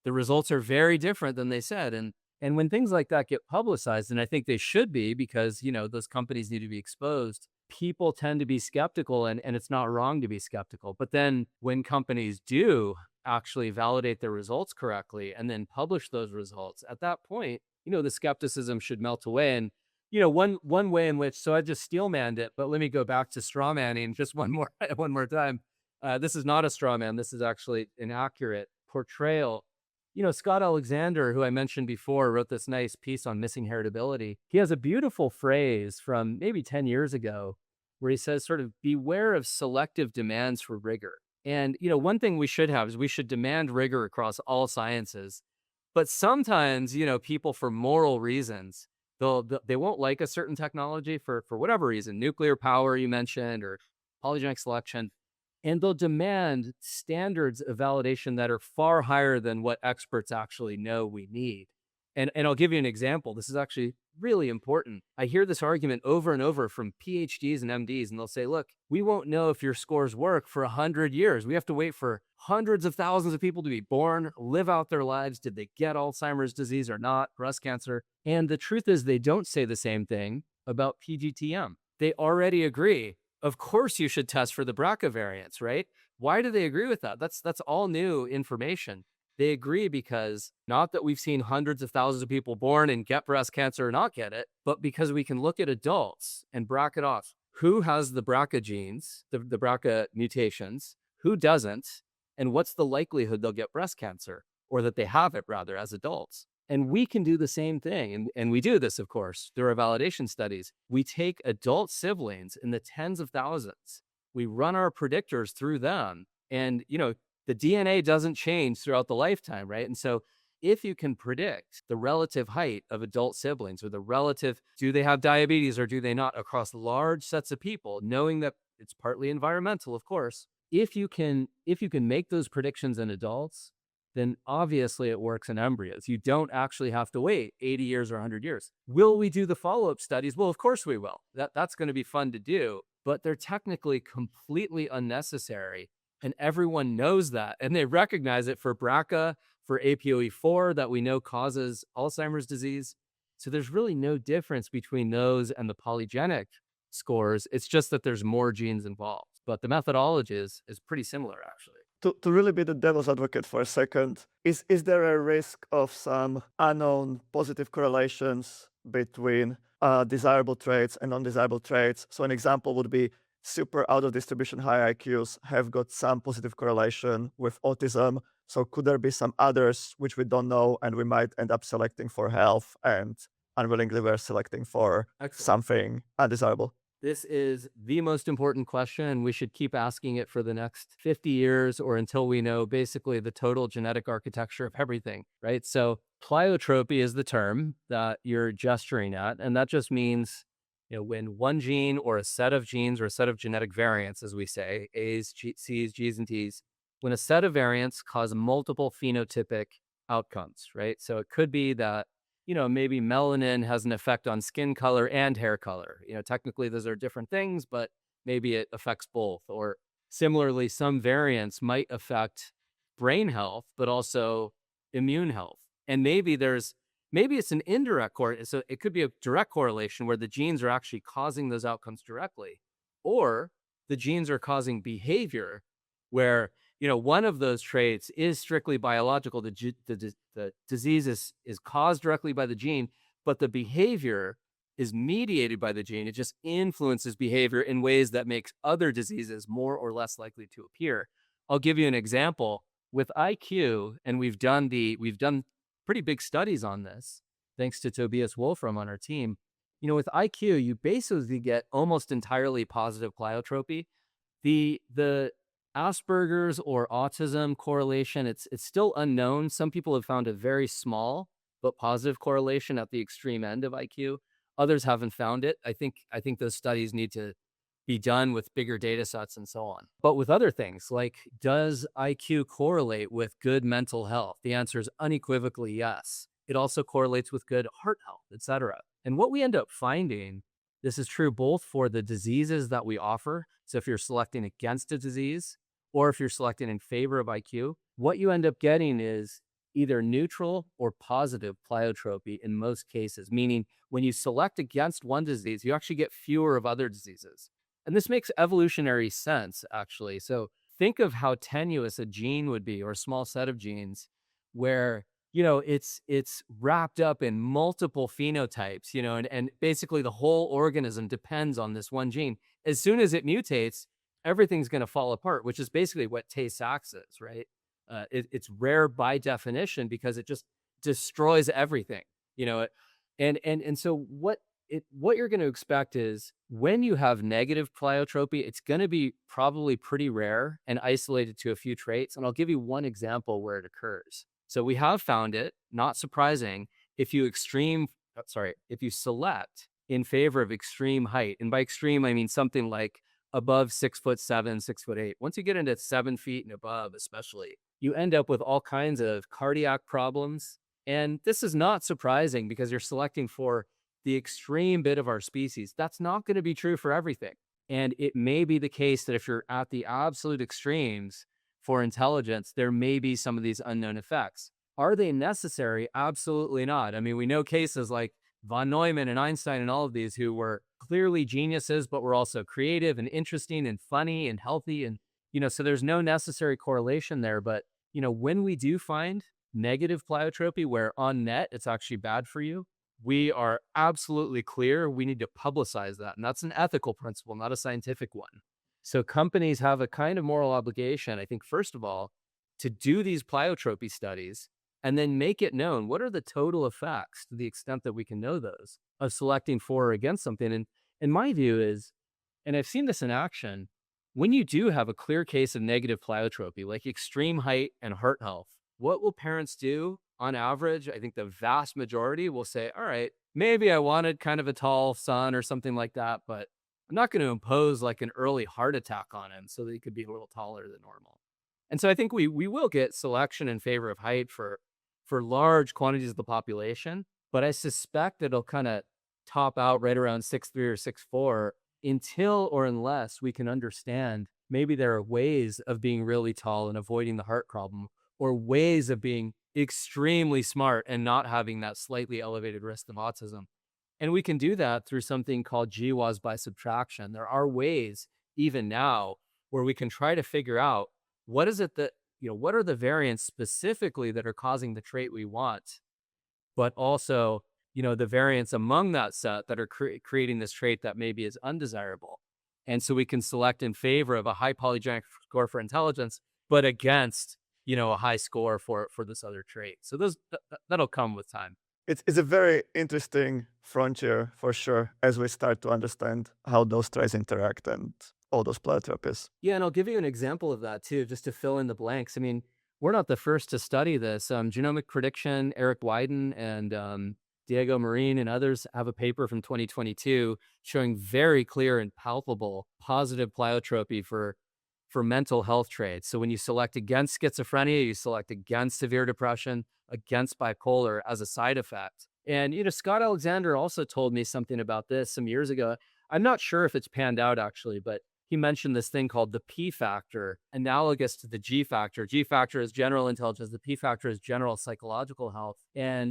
B: the results are very different than they said. And when things like that get publicized, and I think they should be, because, those companies need to be exposed, people tend to be skeptical, and it's not wrong to be skeptical. But then when companies do actually validate their results correctly and then publish those results, at that point, the skepticism should melt away. And, one way in which, so I just steelmanned it, but let me go back to straw manning just one more time. This is not a straw man. This is actually an accurate portrayal. Scott Alexander, who I mentioned before, wrote this nice piece on missing heritability. He has a beautiful phrase from maybe 10 years ago where he says, sort of, beware of selective demands for rigor. And, one thing we should have is we should demand rigor across all sciences. But sometimes, people, for moral reasons, they won't like a certain technology for whatever reason, nuclear power you mentioned, or polygenic selection. And they'll demand standards of validation that are far higher than what experts actually know we need. And I'll give you an example. This is actually really important. I hear this argument over and over from PhDs and MDs, and they'll say, look, we won't know if your scores work for 100 years. We have to wait for hundreds of thousands of people to be born, live out their lives. Did they get Alzheimer's disease or not, breast cancer? And the truth is, they don't say the same thing about PGTM. They already agree. Of course, you should test for the BRCA variants, right? Why do they agree with that? That's all new information. They agree because not that we've seen hundreds of thousands of people born and get breast cancer or not get it, but because we can look at adults and bracket off who has the BRCA genes, the BRCA mutations, who doesn't, and what's the likelihood they'll get breast cancer, or that they have it rather, as adults. And we can do the same thing. And we do this, of course, through our validation studies. We take adult siblings in the tens of thousands. We run our predictors through them. And, the DNA doesn't change throughout the lifetime, right? And so if you can predict the relative height of adult siblings, or the relative, do they have diabetes or do they not, across large sets of people, knowing that it's partly environmental, of course, if you can make those predictions in adults, then obviously it works in embryos. You don't actually have to wait 80 years or 100 years. Will we do the follow-up studies? Well, of course we will. That's going to be fun to do, but they're technically completely unnecessary. And everyone knows that. And they recognize it for BRCA, for APOE4 that we know causes Alzheimer's disease. So there's really no difference between those and the polygenic scores. It's just that there's more genes involved. But the methodology is pretty similar, actually.
A: To really be the devil's advocate for a second, is there a risk of some unknown positive correlations between desirable traits and undesirable traits? So an example would be super out of distribution high IQs have got some positive correlation with autism. So could there be some others which we don't know and we might end up selecting for health and unwillingly we're selecting for
B: Excellent.
A: something undesirable?
B: This is the most important question, and we should keep asking it for the next 50 years or until we know basically the total genetic architecture of everything, right? So pleiotropy is the term that you're gesturing at, and that just means, when one gene or a set of genes or a set of genetic variants, as we say, A's, C's, G's, and T's, when a set of variants cause multiple phenotypic outcomes, right? So it could be that maybe melanin has an effect on skin color and hair color. Technically those are different things, but maybe it affects both. Or similarly, some variants might affect brain health, but also immune health. And maybe it's an indirect correlation. So it could be a direct correlation where the genes are actually causing those outcomes directly, or the genes are causing behavior where one of those traits is strictly biological. The disease is caused directly by the gene, but the behavior is mediated by the gene. It just influences behavior in ways that makes other diseases more or less likely to appear. I'll give you an example with IQ, and we've done pretty big studies on this, thanks to Tobias Wolfram on our team. With IQ, you basically get almost entirely positive pleiotropy. The Asperger's or autism correlation, it's still unknown. Some people have found a very small but positive correlation at the extreme end of IQ. Others haven't found it. I think those studies need to be done with bigger data sets and so on. But with other things, like does IQ correlate with good mental health? The answer is unequivocally yes. It also correlates with good heart health, etc. And what we end up finding, this is true both for the diseases that we offer. So if you're selecting against a disease, or if you're selecting in favor of IQ, what you end up getting is either neutral or positive pleiotropy in most cases, meaning when you select against one disease, you actually get fewer of other diseases. And this makes evolutionary sense, actually. So think of how tenuous a gene would be, or a small set of genes, where it's wrapped up in multiple phenotypes, and basically the whole organism depends on this one gene. As soon as it mutates, everything's going to fall apart, which is basically what Tay-Sachs is, right? It's rare by definition because it just destroys everything, and so what you're going to expect is when you have negative pleiotropy, it's going to be probably pretty rare and isolated to a few traits. And I'll give you one example where it occurs. So we have found it, not surprising, if you select in favor of extreme height, and by extreme I mean something like above 6'7", 6'8". Once you get into 7 feet and above, especially, you end up with all kinds of cardiac problems. And this is not surprising because you're selecting for the extreme bit of our species. That's not going to be true for everything. And it may be the case that if you're at the absolute extremes for intelligence, there may be some of these unknown effects. Are they necessary? Absolutely not. I mean, we know cases like von Neumann and Einstein and all of these who were clearly geniuses, but were also creative and interesting and funny and healthy. And, so there's no necessary correlation there. But, when we do find negative pleiotropy where on net it's actually bad for you, we are absolutely clear we need to publicize that. And that's an ethical principle, not a scientific one. So companies have a kind of moral obligation, I think, first of all, to do these pleiotropy studies and then make it known what are the total effects, to the extent that we can know those, of selecting for or against something. And my view is, and I've seen this in action, when you do have a clear case of negative pleiotropy, like extreme height and heart health, what will parents do? On average, I think the vast majority will say, all right, maybe I wanted kind of a tall son or something like that, but I'm not going to impose like an early heart attack on him so that he could be a little taller than normal. And so I think we will get selection in favor of height for large quantities of the population, but I suspect it'll kind of top out right around 6'3" or 6'4" until or unless we can understand maybe there are ways of being really tall and avoiding the heart problem, or ways of being extremely smart and not having that slightly elevated risk of autism. And we can do that through something called GWAS by subtraction. There are ways, even now, where we can try to figure out what is it that, what are the variants specifically that are causing the trait we want, but also, the variants among that set that are creating this trait that maybe is undesirable. And so we can select in favor of a high polygenic score for intelligence, but against a high score for this other trait. So that'll come with time.
A: It's a very interesting frontier for sure as we start to understand how those traits interact and all those pleiotropies.
B: Yeah, and I'll give you an example of that too, just to fill in the blanks. I mean, we're not the first to study this. Genomic prediction, Eric Wyden and Diego Marin and others have a paper from 2022 showing very clear and palpable positive pleiotropy for mental health traits. So when you select against schizophrenia, you select against severe depression, against bipolar as a side effect. And Scott Alexander also told me something about this some years ago. I'm not sure if it's panned out actually, but he mentioned this thing called the P factor, analogous to the G factor. G factor is general intelligence. The P factor is general psychological health. And,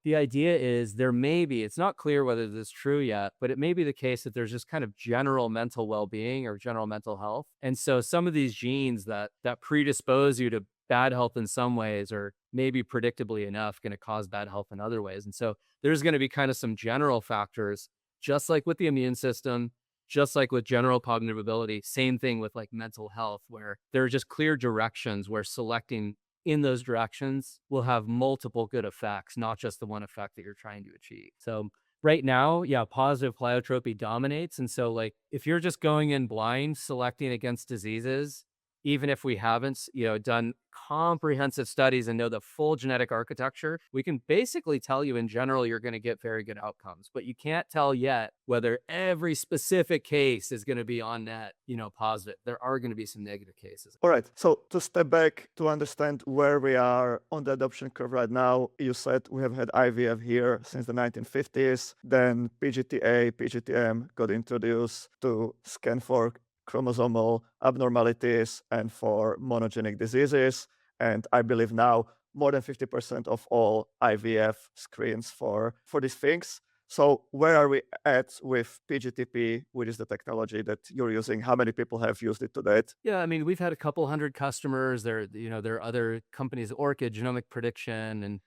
B: the idea is it's not clear whether this is true yet, but it may be the case that there's just kind of general mental well-being or general mental health. And so some of these genes that predispose you to bad health in some ways are maybe predictably enough going to cause bad health in other ways. And so there's going to be kind of some general factors, just like with the immune system, just like with general cognitive ability, same thing with like mental health, where there are just clear directions where selecting in those directions will have multiple good effects, not just the one effect that you're trying to achieve. So right now, yeah, positive pleiotropy dominates. And so like if you're just going in blind, selecting against diseases, even if we haven't, done comprehensive studies and know the full genetic architecture, we can basically tell you in general, you're going to get very good outcomes, but you can't tell yet whether every specific case is going to be on net, positive. There are going to be some negative cases.
A: All right. So to step back to understand where we are on the adoption curve right now, you said we have had IVF here since the 1950s. Then PGT-A, PGT-M got introduced to scan for chromosomal abnormalities and for monogenic diseases. And I believe now more than 50% of all IVF screens for these things. So where are we at with PGTP, which is the technology that you're using? How many people have used it to date?
B: Yeah, I mean, we've had a couple hundred customers. There are other companies, Orchid, Genomic Prediction,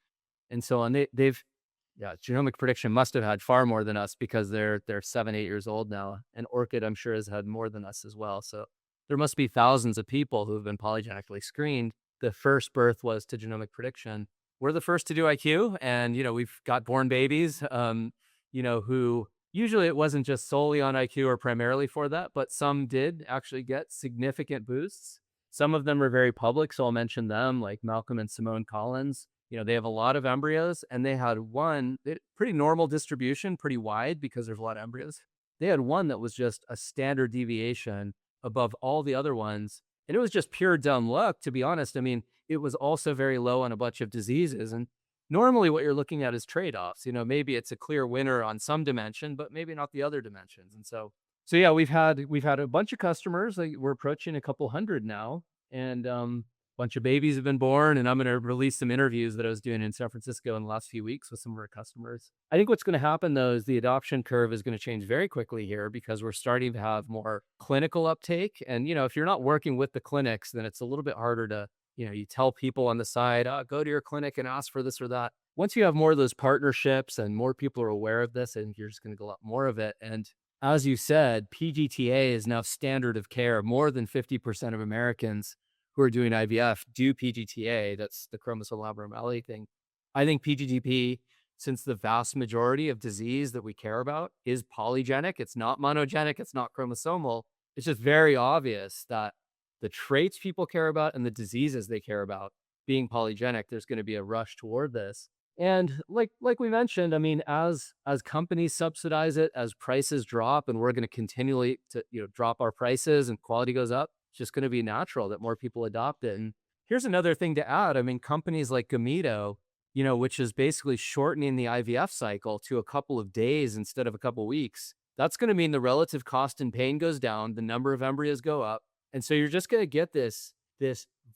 B: and so on. Genomic Prediction must have had far more than us because they're 7, 8 years old now. And Orchid, I'm sure, has had more than us as well. So there must be thousands of people who have been polygenically screened. The first birth was to Genomic Prediction. We're the first to do IQ, and we've got born babies, who usually it wasn't just solely on IQ or primarily for that, but some did actually get significant boosts. Some of them are very public, so I'll mention them, like Malcolm and Simone Collins. They have a lot of embryos, and they had one pretty normal distribution, pretty wide because there's a lot of embryos. They had one that was just a standard deviation above all the other ones. And it was just pure dumb luck, to be honest. I mean, it was also very low on a bunch of diseases. And normally what you're looking at is trade-offs. Maybe it's a clear winner on some dimension, but maybe not the other dimensions. And so yeah, we've had a bunch of customers. Like we're approaching a couple hundred now. And bunch of babies have been born, and I'm going to release some interviews that I was doing in San Francisco in the last few weeks with some of our customers. I think what's going to happen, though, is the adoption curve is going to change very quickly here because we're starting to have more clinical uptake. And, if you're not working with the clinics, then it's a little bit harder to, you tell people on the side, go to your clinic and ask for this or that. Once you have more of those partnerships and more people are aware of this, I think you're just going to get a lot more of it. And as you said, PGTA is now standard of care. More than 50% of Americans who are doing IVF do PGTA. That's the chromosomal abnormality thing. I think PGTP, since the vast majority of disease that we care about is polygenic, it's not monogenic, it's not chromosomal. It's just very obvious that the traits people care about and the diseases they care about being polygenic, there's going to be a rush toward this. And like we mentioned, I mean, as companies subsidize it, as prices drop, and we're going to continually to drop our prices and quality goes up, it's just going to be natural that more people adopt it. And here's another thing to add. I mean, companies like Gameto, which is basically shortening the IVF cycle to a couple of days instead of a couple of weeks. That's going to mean the relative cost and pain goes down, the number of embryos go up. And so you're just going to get this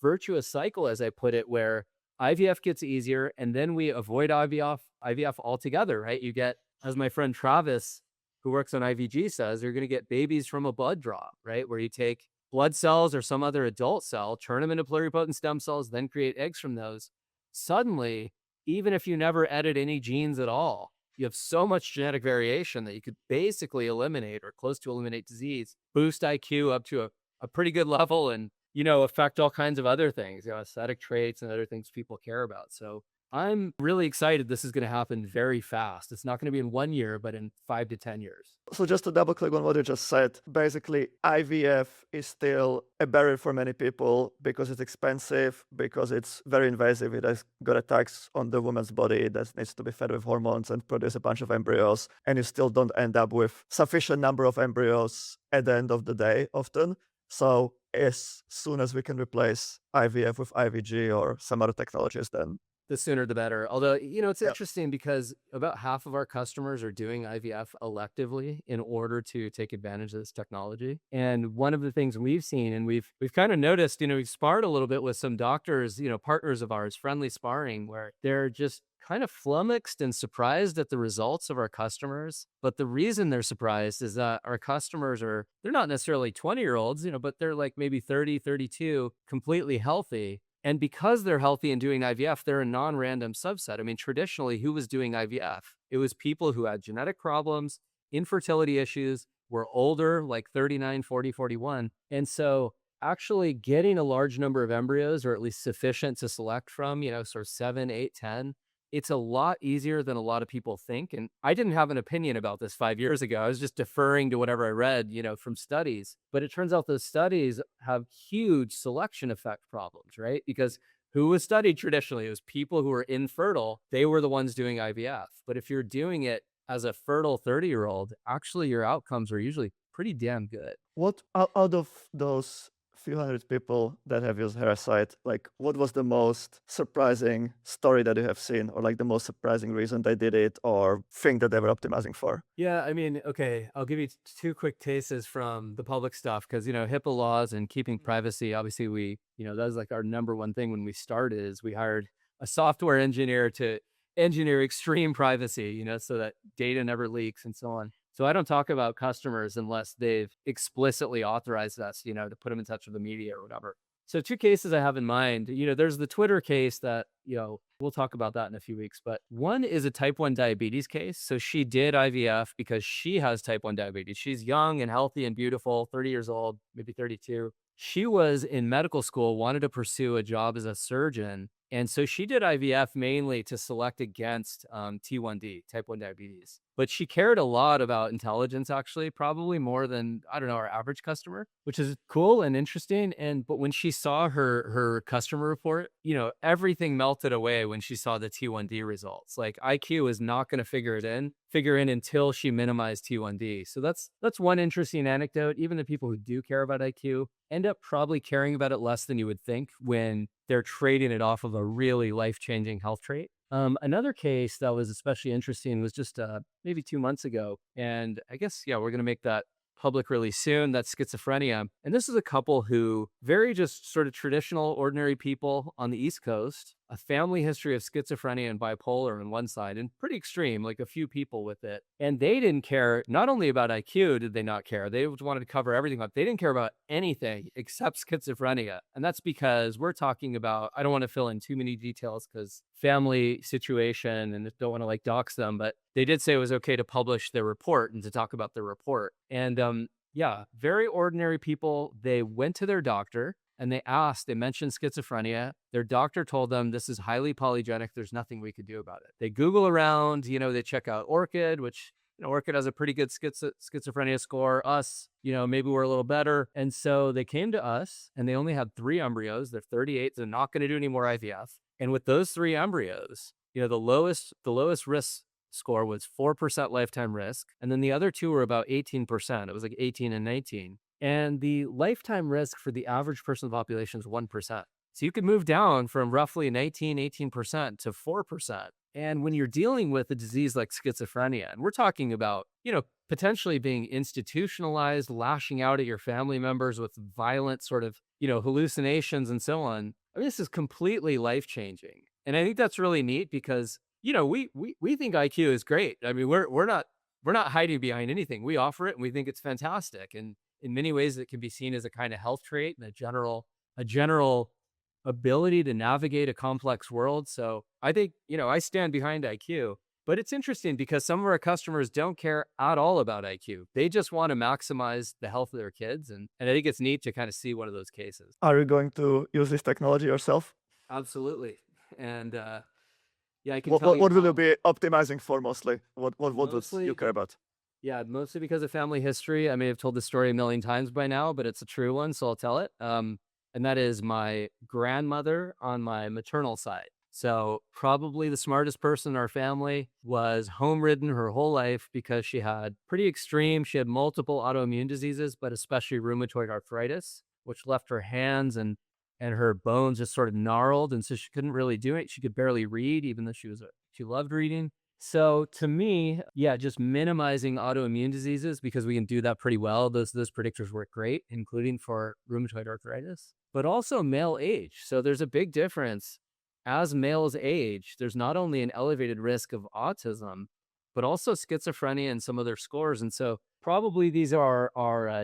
B: virtuous cycle, as I put it, where IVF gets easier and then we avoid IVF altogether, right? You get, as my friend Travis, who works on IVG says, you're going to get babies from a blood draw, right? Where you take blood cells or some other adult cell, turn them into pluripotent stem cells, then create eggs from those. Suddenly, even if you never edit any genes at all, you have so much genetic variation that you could basically eliminate or close to eliminate disease, boost IQ up to a pretty good level, and affect all kinds of other things, aesthetic traits and other things people care about. So I'm really excited this is going to happen very fast. It's not going to be in 1 year, but in 5 to 10 years.
A: So just to double click on what you just said, basically IVF is still a barrier for many people because it's expensive, because it's very invasive. It has got attacks on the woman's body that needs to be fed with hormones and produce a bunch of embryos. And you still don't end up with sufficient number of embryos at the end of the day often. So as soon as we can replace IVF with IVG or some other technologies, then
B: The sooner the better. Although, it's
A: yeah.
B: interesting because about half of our customers are doing IVF electively in order to take advantage of this technology. And one of the things we've seen, and we've kind of noticed, we've sparred a little bit with some doctors, partners of ours, friendly sparring, where they're just kind of flummoxed and surprised at the results of our customers. But the reason they're surprised is that our customers they're not necessarily 20-year-olds, but they're like maybe 30, 32, completely healthy. And because they're healthy and doing IVF, they're a non-random subset. I mean, traditionally, who was doing IVF? It was people who had genetic problems, infertility issues, were older, like 39, 40, 41. And so actually getting a large number of embryos, or at least sufficient to select from, sort of 7, 8, 10, it's a lot easier than a lot of people think. And I didn't have an opinion about this 5 years ago. I was just deferring to whatever I read, from studies. But it turns out those studies have huge selection effect problems, right? Because who was studied traditionally? It was people who were infertile. They were the ones doing IVF. But if you're doing it as a fertile 30-year-old, actually your outcomes are usually pretty damn good.
A: What out of those few hundred people that have used Herasight, like what was the most surprising story that you have seen, or like the most surprising reason they did it, or thing that they were optimizing for?
B: Yeah, I mean, okay, I'll give you two quick cases from the public stuff because, HIPAA laws and keeping privacy, obviously that was like our number one thing when we started is we hired a software engineer to engineer extreme privacy, so that data never leaks and so on. So I don't talk about customers unless they've explicitly authorized us, to put them in touch with the media or whatever. So two cases I have in mind, there's the Twitter case that, we'll talk about that in a few weeks, but one is a type 1 diabetes case. So she did IVF because she has type 1 diabetes. She's young and healthy and beautiful, 30 years old, maybe 32. She was in medical school, wanted to pursue a job as a surgeon. And so she did IVF mainly to select against T1D, type 1 diabetes. But she cared a lot about intelligence, actually, probably more than, I don't know, our average customer, which is cool and interesting. But when she saw her customer report, everything melted away when she saw the T1D results. Like IQ is not going to figure in until she minimized T1D. So that's one interesting anecdote. Even the people who do care about IQ end up probably caring about it less than you would think when they're trading it off of a really life-changing health trait. Another case that was especially interesting was just maybe 2 months ago. And I guess, we're going to make that public really soon. That's schizophrenia. And this is a couple who very just sort of traditional, ordinary people on the East Coast, a family history of schizophrenia and bipolar on one side, and pretty extreme, like a few people with it. And they didn't care, not only about IQ did they not care, they wanted to cover everything up. They didn't care about anything except schizophrenia. And that's because we're talking about, I don't want to fill in too many details because family situation and don't want to like dox them, but they did say it was okay to publish their report and to talk about their report. And very ordinary people. They went to their doctor and they mentioned schizophrenia. Their doctor told them this is highly polygenic. There's nothing we could do about it. They Google around, they check out Orchid, which Orchid has a pretty good schizophrenia score. Us, maybe we're a little better. And so they came to us and they only had 3 embryos. They're 38. They're not going to do any more IVF. And with those 3 embryos, the lowest risk score was 4% lifetime risk. And then the other 2 were about 18%. It was like 18 and 19. And the lifetime risk for the average person in the population is 1%. So you could move down from roughly 18% to 4%. And when you're dealing with a disease like schizophrenia, and we're talking about, potentially being institutionalized, lashing out at your family members with violent sort of, hallucinations and so on. I mean, this is completely life-changing. And I think that's really neat because, we think IQ is great. I mean, we're not hiding behind anything. We offer it and we think it's fantastic. And in many ways, it can be seen as a kind of health trait and a general ability to navigate a complex world. So I think, I stand behind IQ. But it's interesting because some of our customers don't care at all about IQ. They just want to maximize the health of their kids. And I think it's neat to kind of see one of those cases.
A: Are you going to use this technology yourself?
B: Absolutely. And yeah, I can
A: What
B: tell
A: what,
B: you
A: what will you
B: how
A: be optimizing for mostly? What would you
B: mostly,
A: care about?
B: yeah, mostly because of family history. I may have told the story a million times by now, but it's a true one, so I'll tell it. And that is my grandmother on my maternal side. So probably the smartest person in our family, was home ridden her whole life because she had pretty extreme. She had multiple autoimmune diseases, but especially rheumatoid arthritis, which left her hands and her bones just sort of gnarled, and so she couldn't really do it. She could barely read, even though she loved reading. So to me, yeah, just minimizing autoimmune diseases, because we can do that pretty well. Those predictors work great, including for rheumatoid arthritis, but also male age. So there's a big difference. As males age, there's not only an elevated risk of autism, but also schizophrenia and some other scores. And so probably these are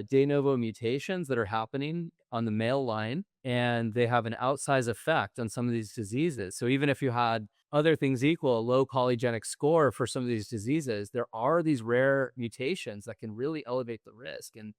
B: de novo mutations that are happening on the male line, and they have an outsized effect on some of these diseases. So even if you had other things equal, a low polygenic score for some of these diseases, there are these rare mutations that can really elevate the risk. And,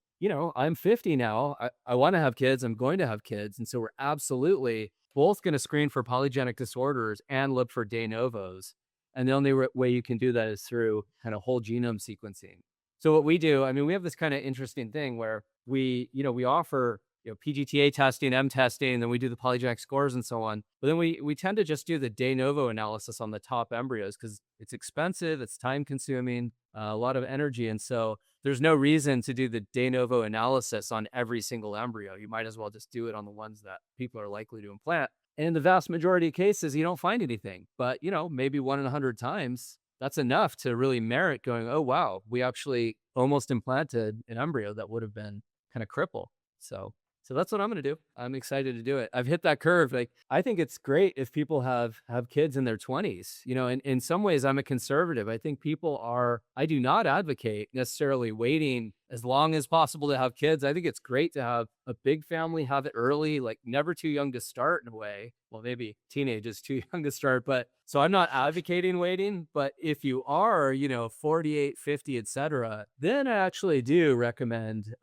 B: I'm 50 now. I want to have kids. I'm going to have kids. And so we're absolutely both going to screen for polygenic disorders and look for de novos. And the only way you can do that is through kind of whole genome sequencing. So what we do, I mean, we have this kind of interesting thing where we offer PGTA testing, M testing, and then we do the polygenic scores and so on. But then we tend to just do the de novo analysis on the top embryos because it's expensive, it's time consuming, a lot of energy. And so there's no reason to do the de novo analysis on every single embryo. You might as well just do it on the ones that people are likely to implant. And in the vast majority of cases, you don't find anything. But, maybe 1 in 100 times, that's enough to really merit going, oh, wow, we actually almost implanted an embryo that would have been kind of crippled. So that's what I'm going to do. I'm excited to do it. I've hit that curve. Like, I think it's great if people have kids in their 20s. In some ways, I'm a conservative. I think I do not advocate necessarily waiting as long as possible to have kids. I think it's great to have a big family, have it early, like never too young to start in a way. Well, maybe teenage is too young to start, but so I'm not advocating waiting. But if you are, 48, 50, etc., then I actually do recommend,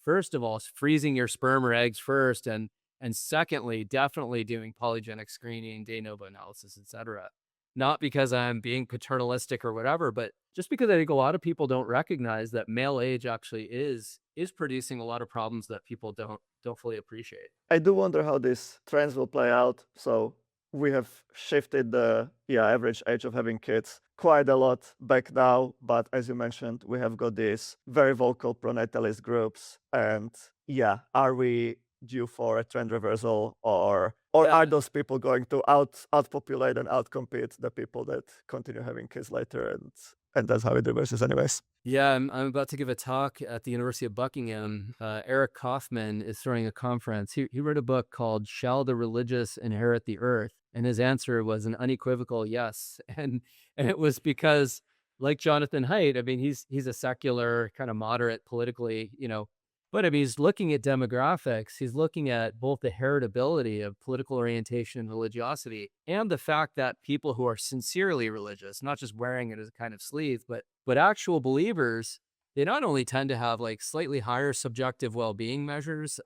B: first of all, freezing your sperm or eggs first. And secondly, definitely doing polygenic screening, de novo analysis, etc. Not because I'm being paternalistic or whatever, but just because I think a lot of people don't recognize that male age actually is producing a lot of problems that people don't fully appreciate.
A: I do wonder how these trends will play out. So we have shifted the average age of having kids quite a lot back now, but as you mentioned, we have got these very vocal pronatalist groups, and are we due for a trend reversal, or
B: Yeah.
A: are those people going to outpopulate and outcompete the people that continue having kids later, and that's how it reverses anyways?
B: Yeah, I'm about to give a talk at the University of Buckingham. Eric Kaufman is throwing a conference. He wrote a book called "Shall the Religious Inherit the Earth?" And his answer was an unequivocal yes. And it was because, like Jonathan Haidt, I mean, he's a secular, kind of moderate politically, but I mean, he's looking at demographics. He's looking at both the heritability of political orientation and religiosity, and the fact that people who are sincerely religious, not just wearing it as a kind of sleeve, but actual believers, they not only tend to have like slightly higher subjective well-being measures,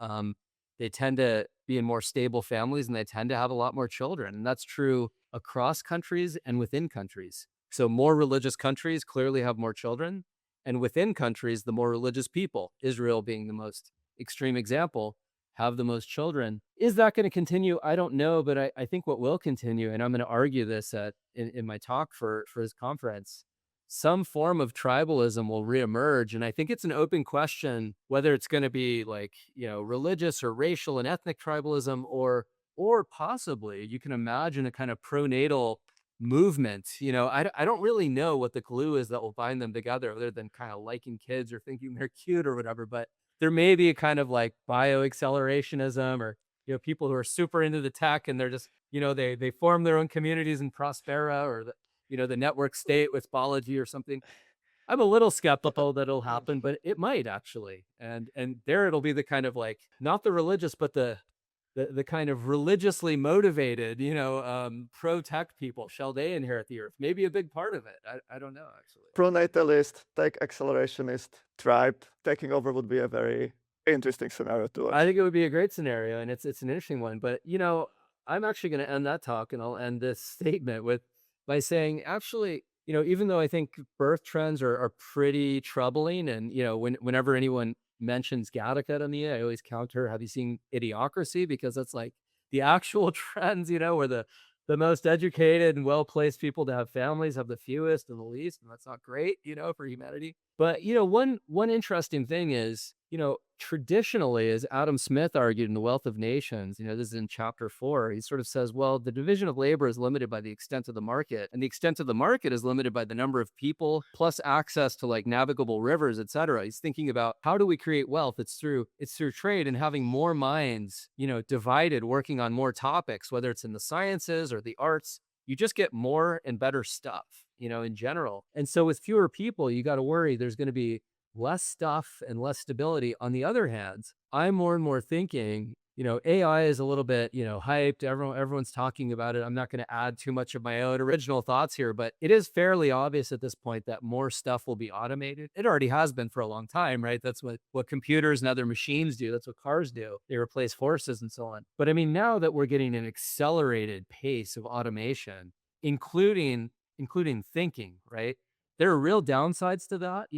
B: they tend to be in more stable families, and they tend to have a lot more children. And that's true across countries and within countries. So more religious countries clearly have more children, and within countries, the more religious people, Israel being the most extreme example, have the most children. Is that going to continue? I don't know, but I think what will continue, and I'm going to argue this in my talk for this conference, some form of tribalism will reemerge. And I think it's an open question whether it's going to be like, religious or racial and ethnic tribalism, or possibly you can imagine a kind of pronatal movement. I don't really know what the glue is that will bind them together, other than kind of liking kids or thinking they're cute or whatever. But there may be a kind of like bioaccelerationism, or people who are super into the tech, and they're just they form their own communities in Prospera, or the network state with Balaji or something. I'm a little skeptical that it'll happen, but it might actually. And there it'll be the kind of like, not the religious, but the the kind of religiously motivated, pro-tech people, shall they inherit the earth? Maybe a big part of it. I don't know, actually.
A: Pronatalist, tech accelerationist tribe taking over would be a very interesting scenario to watch.
B: I think it would be a great scenario, and it's an interesting one. But I'm actually going to end that talk, and I'll end this statement by saying, actually, even though I think birth trends are pretty troubling, and whenever anyone mentions Gattaca to me, I always counter, have you seen Idiocracy? Because that's like the actual trends, where the most educated and well-placed people to have families have the fewest and the least, and that's not great, for humanity. But one interesting thing is, traditionally, as Adam Smith argued in The Wealth of Nations, this is in chapter 4, he sort of says, well, the division of labor is limited by the extent of the market, and the extent of the market is limited by the number of people, plus access to like navigable rivers, etc. He's thinking about, how do we create wealth? It's through trade and having more minds, divided, working on more topics, whether it's in the sciences or the arts. You just get more and better stuff, in general. And so with fewer people, you got to worry there's going to be less stuff and less stability. On the other hand, I'm more and more thinking, AI is a little bit, hyped. Everyone's talking about it. I'm not going to add too much of my own original thoughts here, but it is fairly obvious at this point that more stuff will be automated. It already has been for a long time, right? That's what computers and other machines do. That's what cars do. They replace horses and so on. But I mean, now that we're getting an accelerated pace of automation, including thinking, right? There are real downsides to that.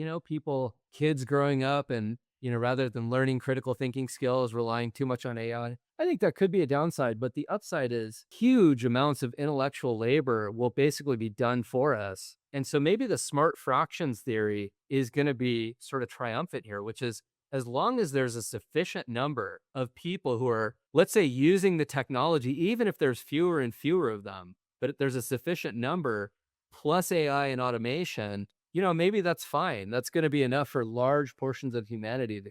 B: Kids growing up and, rather than learning critical thinking skills, relying too much on AI. I think that could be a downside, but the upside is huge amounts of intellectual labor will basically be done for us. And so maybe the smart fractions theory is going to be sort of triumphant here, which is, as long as there's a sufficient number of people who are, let's say, using the technology, even if there's fewer and fewer of them, but there's a sufficient number plus AI and automation, maybe that's fine. That's going to be enough for large portions of humanity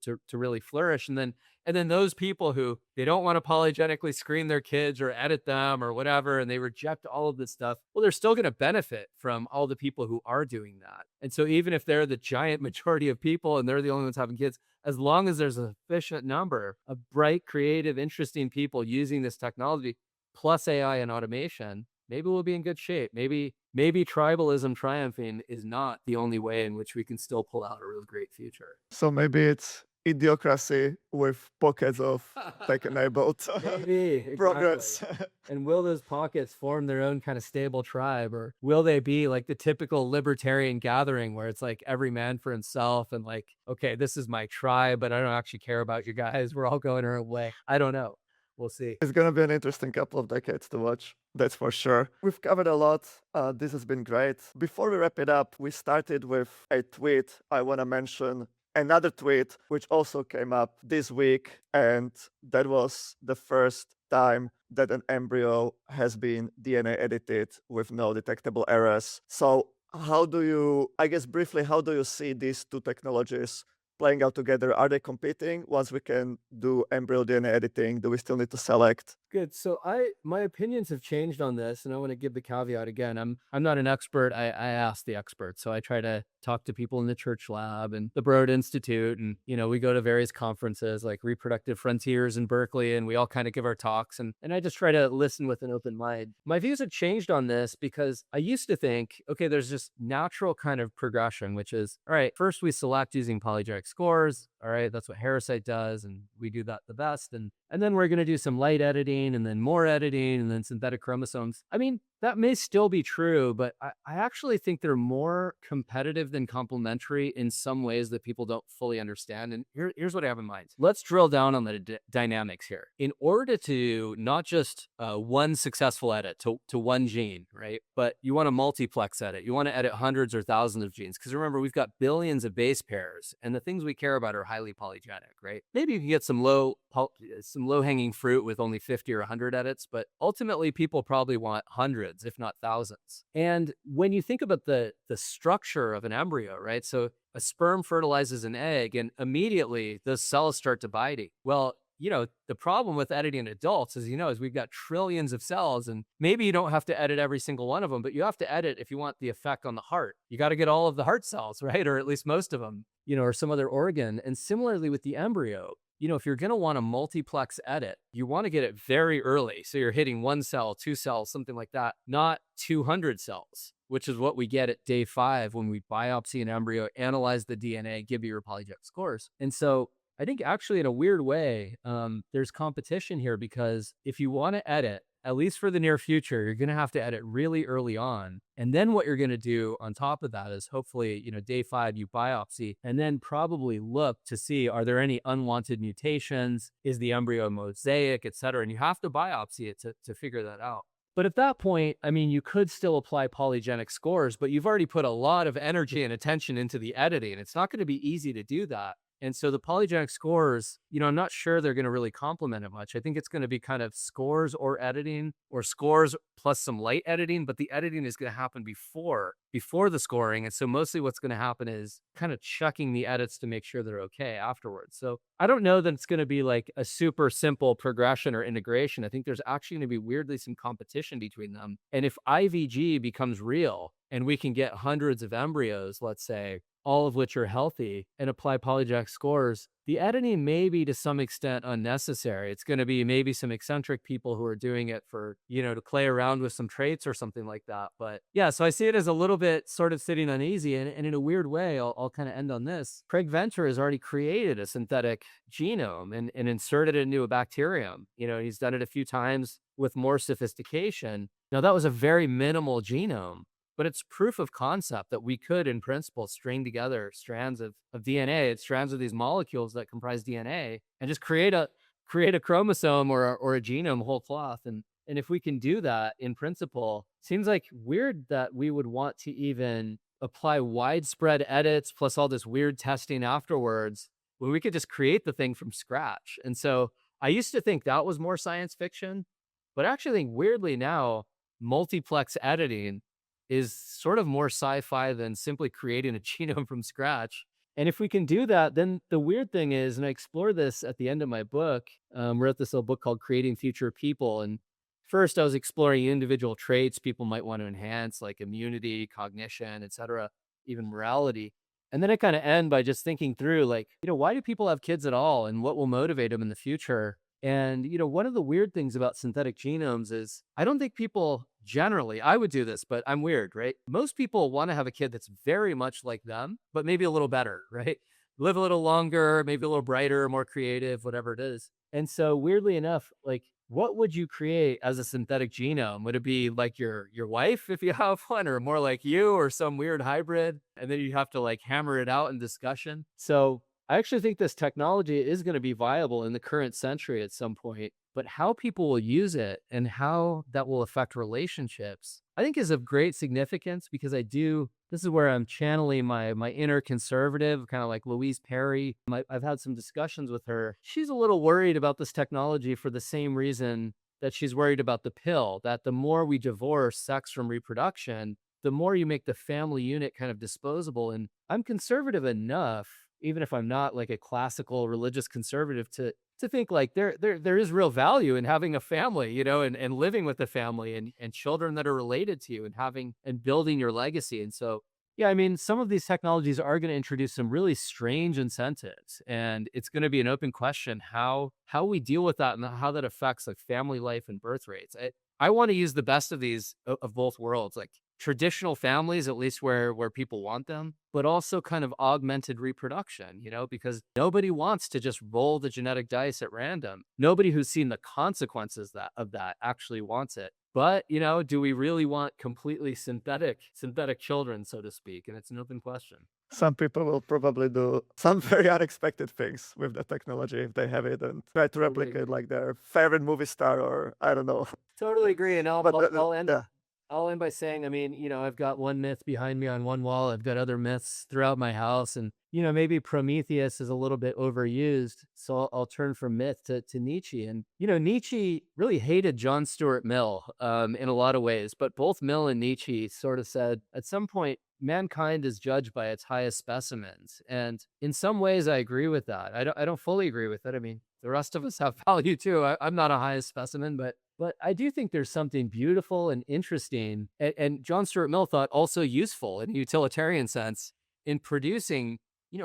B: to really flourish. And then those people who they don't want to polygenically screen their kids or edit them or whatever, and they reject all of this stuff, well, they're still going to benefit from all the people who are doing that. And so even if they're the giant majority of people and they're the only ones having kids, as long as there's a sufficient number of bright, creative, interesting people using this technology plus AI and automation, maybe we'll be in good shape. Maybe tribalism triumphing is not the only way in which we can still pull out a real great future.
A: So maybe it's idiocracy with pockets of tech-enabled
B: Maybe,
A: progress.
B: exactly. And will those pockets form their own kind of stable tribe, or will they be like the typical libertarian gathering where it's like every man for himself and like, okay, this is my tribe, but I don't actually care about you guys. We're all going our own way. I don't know. We'll see.
A: It's going to be an interesting couple of decades to watch. That's for sure. We've covered a lot. This has been great. Before we wrap it up, we started with a tweet. I want to mention another tweet, which also came up this week. And that was the first time that an embryo has been DNA edited with no detectable errors. So how do you, I guess briefly, how do you see these two technologies playing out together? Are they competing? Once we can do embryo DNA editing, do we still need to select?
B: Good. So my opinions have changed on this, and I want to give the caveat again. I'm not an expert. I ask the experts. So I try to talk to people in the Church Lab and the Broad Institute, and we go to various conferences like Reproductive Frontiers in Berkeley, and we all kind of give our talks, and I just try to listen with an open mind. My views have changed on this because I used to think, okay, there's just natural kind of progression, which is, all right, first we select using polygenic scores. All right, that's what Herasight does, and we do that the best. And then we're going to do some light editing, and then more editing, and then synthetic chromosomes. I mean, that may still be true, but I actually think they're more competitive than complementary in some ways that people don't fully understand. And here's what I have in mind. Let's drill down on the dynamics here. In order to not just one successful edit to one gene, right? But you want a multiplex edit. You want to edit hundreds or thousands of genes. Because remember, we've got billions of base pairs, and the things we care about are highly polygenic, right? Maybe you can get some low-hanging fruit with only 50 or 100 edits, but ultimately people probably want hundreds, if not thousands. And when you think about the structure of an embryo, right? So a sperm fertilizes an egg, and immediately those cells start dividing. Well, the problem with editing adults, as is we've got trillions of cells, and maybe you don't have to edit every single one of them, but you have to edit if you want the effect on the heart. You got to get all of the heart cells, right? Or at least most of them, or some other organ. And similarly with the embryo, if you're going to want a multiplex edit, you want to get it very early. So you're hitting 1 cell, 2 cells, something like that, not 200 cells, which is what we get at day 5 when we biopsy an embryo, analyze the DNA, give you your polygenic scores. And so I think actually in a weird way, there's competition here, because if you want to edit, at least for the near future, you're going to have to edit really early on. And then what you're going to do on top of that is hopefully, day 5, you biopsy and then probably look to see, are there any unwanted mutations? Is the embryo mosaic, et cetera? And you have to biopsy it to figure that out. But at that point, I mean, you could still apply polygenic scores, but you've already put a lot of energy and attention into the editing. It's not going to be easy to do that. And so the polygenic scores, I'm not sure they're going to really complement it much. I think it's going to be kind of scores or editing, or scores plus some light editing, but the editing is going to happen before the scoring. And so mostly what's going to happen is kind of checking the edits to make sure they're okay afterwards. So I don't know that it's going to be like a super simple progression or integration. I think there's actually going to be weirdly some competition between them. And if IVG becomes real and we can get hundreds of embryos, let's say, all of which are healthy, and apply polygenic scores, the editing may be to some extent unnecessary. It's going to be maybe some eccentric people who are doing it for, to play around with some traits or something like that. But yeah, so I see it as a little bit sort of sitting uneasy. And in a weird way, I'll kind of end on this. Craig Venter has already created a synthetic genome and inserted it into a bacterium. He's done it a few times with more sophistication. Now, that was a very minimal genome, but it's proof of concept that we could, in principle, string together strands of DNA, strands of these molecules that comprise DNA, and just create a chromosome or a genome whole cloth. And if we can do that, in principle, seems like weird that we would want to even apply widespread edits plus all this weird testing afterwards, when we could just create the thing from scratch. And so I used to think that was more science fiction, but I actually think weirdly now, multiplex editing is sort of more sci-fi than simply creating a genome from scratch. And if we can do that, then the weird thing is, and I explore this at the end of my book, wrote this little book called Creating Future People. And first I was exploring individual traits people might want to enhance, like immunity, cognition, et cetera, even morality. And then I kind of end by just thinking through, like, why do people have kids at all, and what will motivate them in the future? And, one of the weird things about synthetic genomes is I don't think people generally, I would do this, but I'm weird, right? Most people want to have a kid that's very much like them, but maybe a little better, right? Live a little longer, maybe a little brighter, more creative, whatever it is. And so weirdly enough, like, what would you create as a synthetic genome? Would it be like your wife if you have one, or more like you, or some weird hybrid? And then you have to like hammer it out in discussion. So I actually think this technology is going to be viable in the current century at some point, but how people will use it and how that will affect relationships, I think is of great significance, because this is where I'm channeling my inner conservative, kind of like Louise Perry. I've had some discussions with her. She's a little worried about this technology for the same reason that she's worried about the pill, that the more we divorce sex from reproduction, the more you make the family unit kind of disposable. And I'm conservative enough, even if I'm not like a classical religious conservative, to think like there is real value in having a family, and living with a family and children that are related to you, and having and building your legacy. And so, yeah, I mean, some of these technologies are going to introduce some really strange incentives, and it's going to be an open question how we deal with that and how that affects like family life and birth rates. I want to use the best of these, of both worlds, like traditional families, at least where people want them, but also kind of augmented reproduction, because nobody wants to just roll the genetic dice at random. Nobody who's seen the consequences of that actually wants it. But, do we really want completely synthetic children, so to speak? And it's an open question.
A: Some people will probably do some very unexpected things with the technology if they have it, and try to replicate like their favorite movie star, or I don't know.
B: Totally agree. And I'll end.
A: Yeah.
B: I'll end by saying, I mean, I've got one myth behind me on one wall. I've got other myths throughout my house. And, maybe Prometheus is a little bit overused. So I'll turn from myth to Nietzsche. And, Nietzsche really hated John Stuart Mill in a lot of ways. But both Mill and Nietzsche sort of said, at some point, mankind is judged by its highest specimens. And in some ways, I agree with that. I don't fully agree with it. I mean, the rest of us have value too. I'm not a highest specimen, but I do think there's something beautiful and interesting, and John Stuart Mill thought also useful in a utilitarian sense, in producing,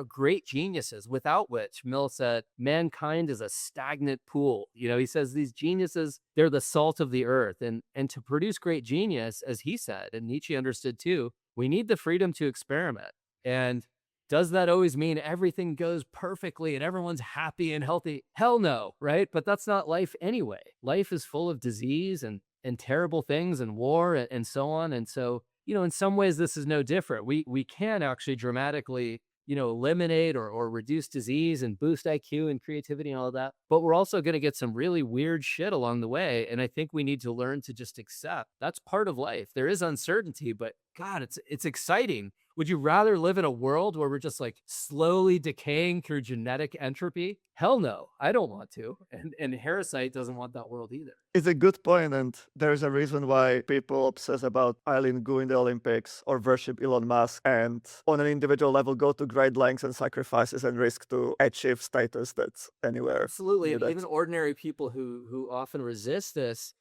B: great geniuses, without which Mill said mankind is a stagnant pool. He says these geniuses, they're the salt of the earth. And to produce great genius, as he said, and Nietzsche understood too, we need the freedom to experiment. And does that always mean everything goes perfectly and everyone's happy and healthy? Hell no, right? But that's not life anyway. Life is full of disease and terrible things and war and so on. And so, in some ways, this is no different. We can actually dramatically, eliminate or reduce disease and boost IQ and creativity and all of that. But we're also going to get some really weird shit along the way. And I think we need to learn to just accept that's part of life. There is uncertainty, but God, it's exciting. Would you rather live in a world where we're just like slowly decaying through genetic entropy? Hell no, I don't want to. And Herasight doesn't want that world either.
A: It's a good point, and there's a reason why people obsess about Eileen Gu in the Olympics or worship Elon Musk and on an individual level go to great lengths and sacrifices and risk to achieve status that's anywhere.
B: Absolutely.
A: near
B: And
A: that.
B: even ordinary people who often resist this,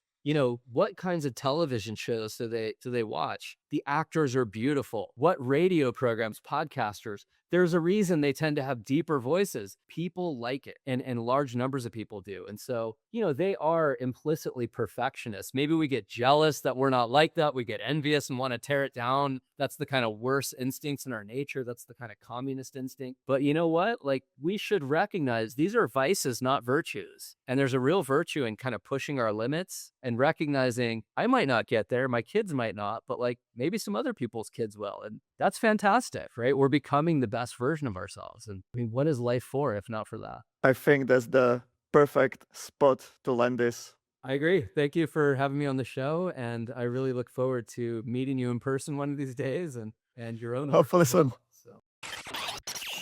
B: what kinds of television shows do they watch? The actors are beautiful. What radio programs, podcasters? There's a reason they tend to have deeper voices. People like it, and large numbers of people do. And so, they are implicitly perfectionists. Maybe we get jealous that we're not like that. We get envious and want to tear it down. That's the kind of worst instincts in our nature. That's the kind of communist instinct. But you know what? Like, we should recognize these are vices, not virtues. And there's a real virtue in kind of pushing our limits and recognizing I might not get there, my kids might not, but like maybe some other people's kids will. And that's fantastic, right? We're becoming the best version of ourselves. And I mean, what is life for if not for that?
A: I think that's the perfect spot to land this.
B: I agree. Thank you for having me on the show. And I really look forward to meeting you in person one of these days and your own.
A: Hopefully soon.
B: So.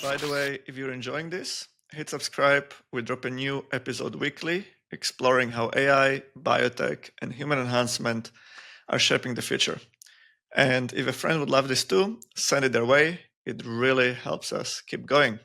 A: By the way, if you're enjoying this, hit subscribe. We drop a new episode weekly, exploring how AI, biotech, and human enhancement are shaping the future. And if a friend would love this too, send it their way. It really helps us keep going.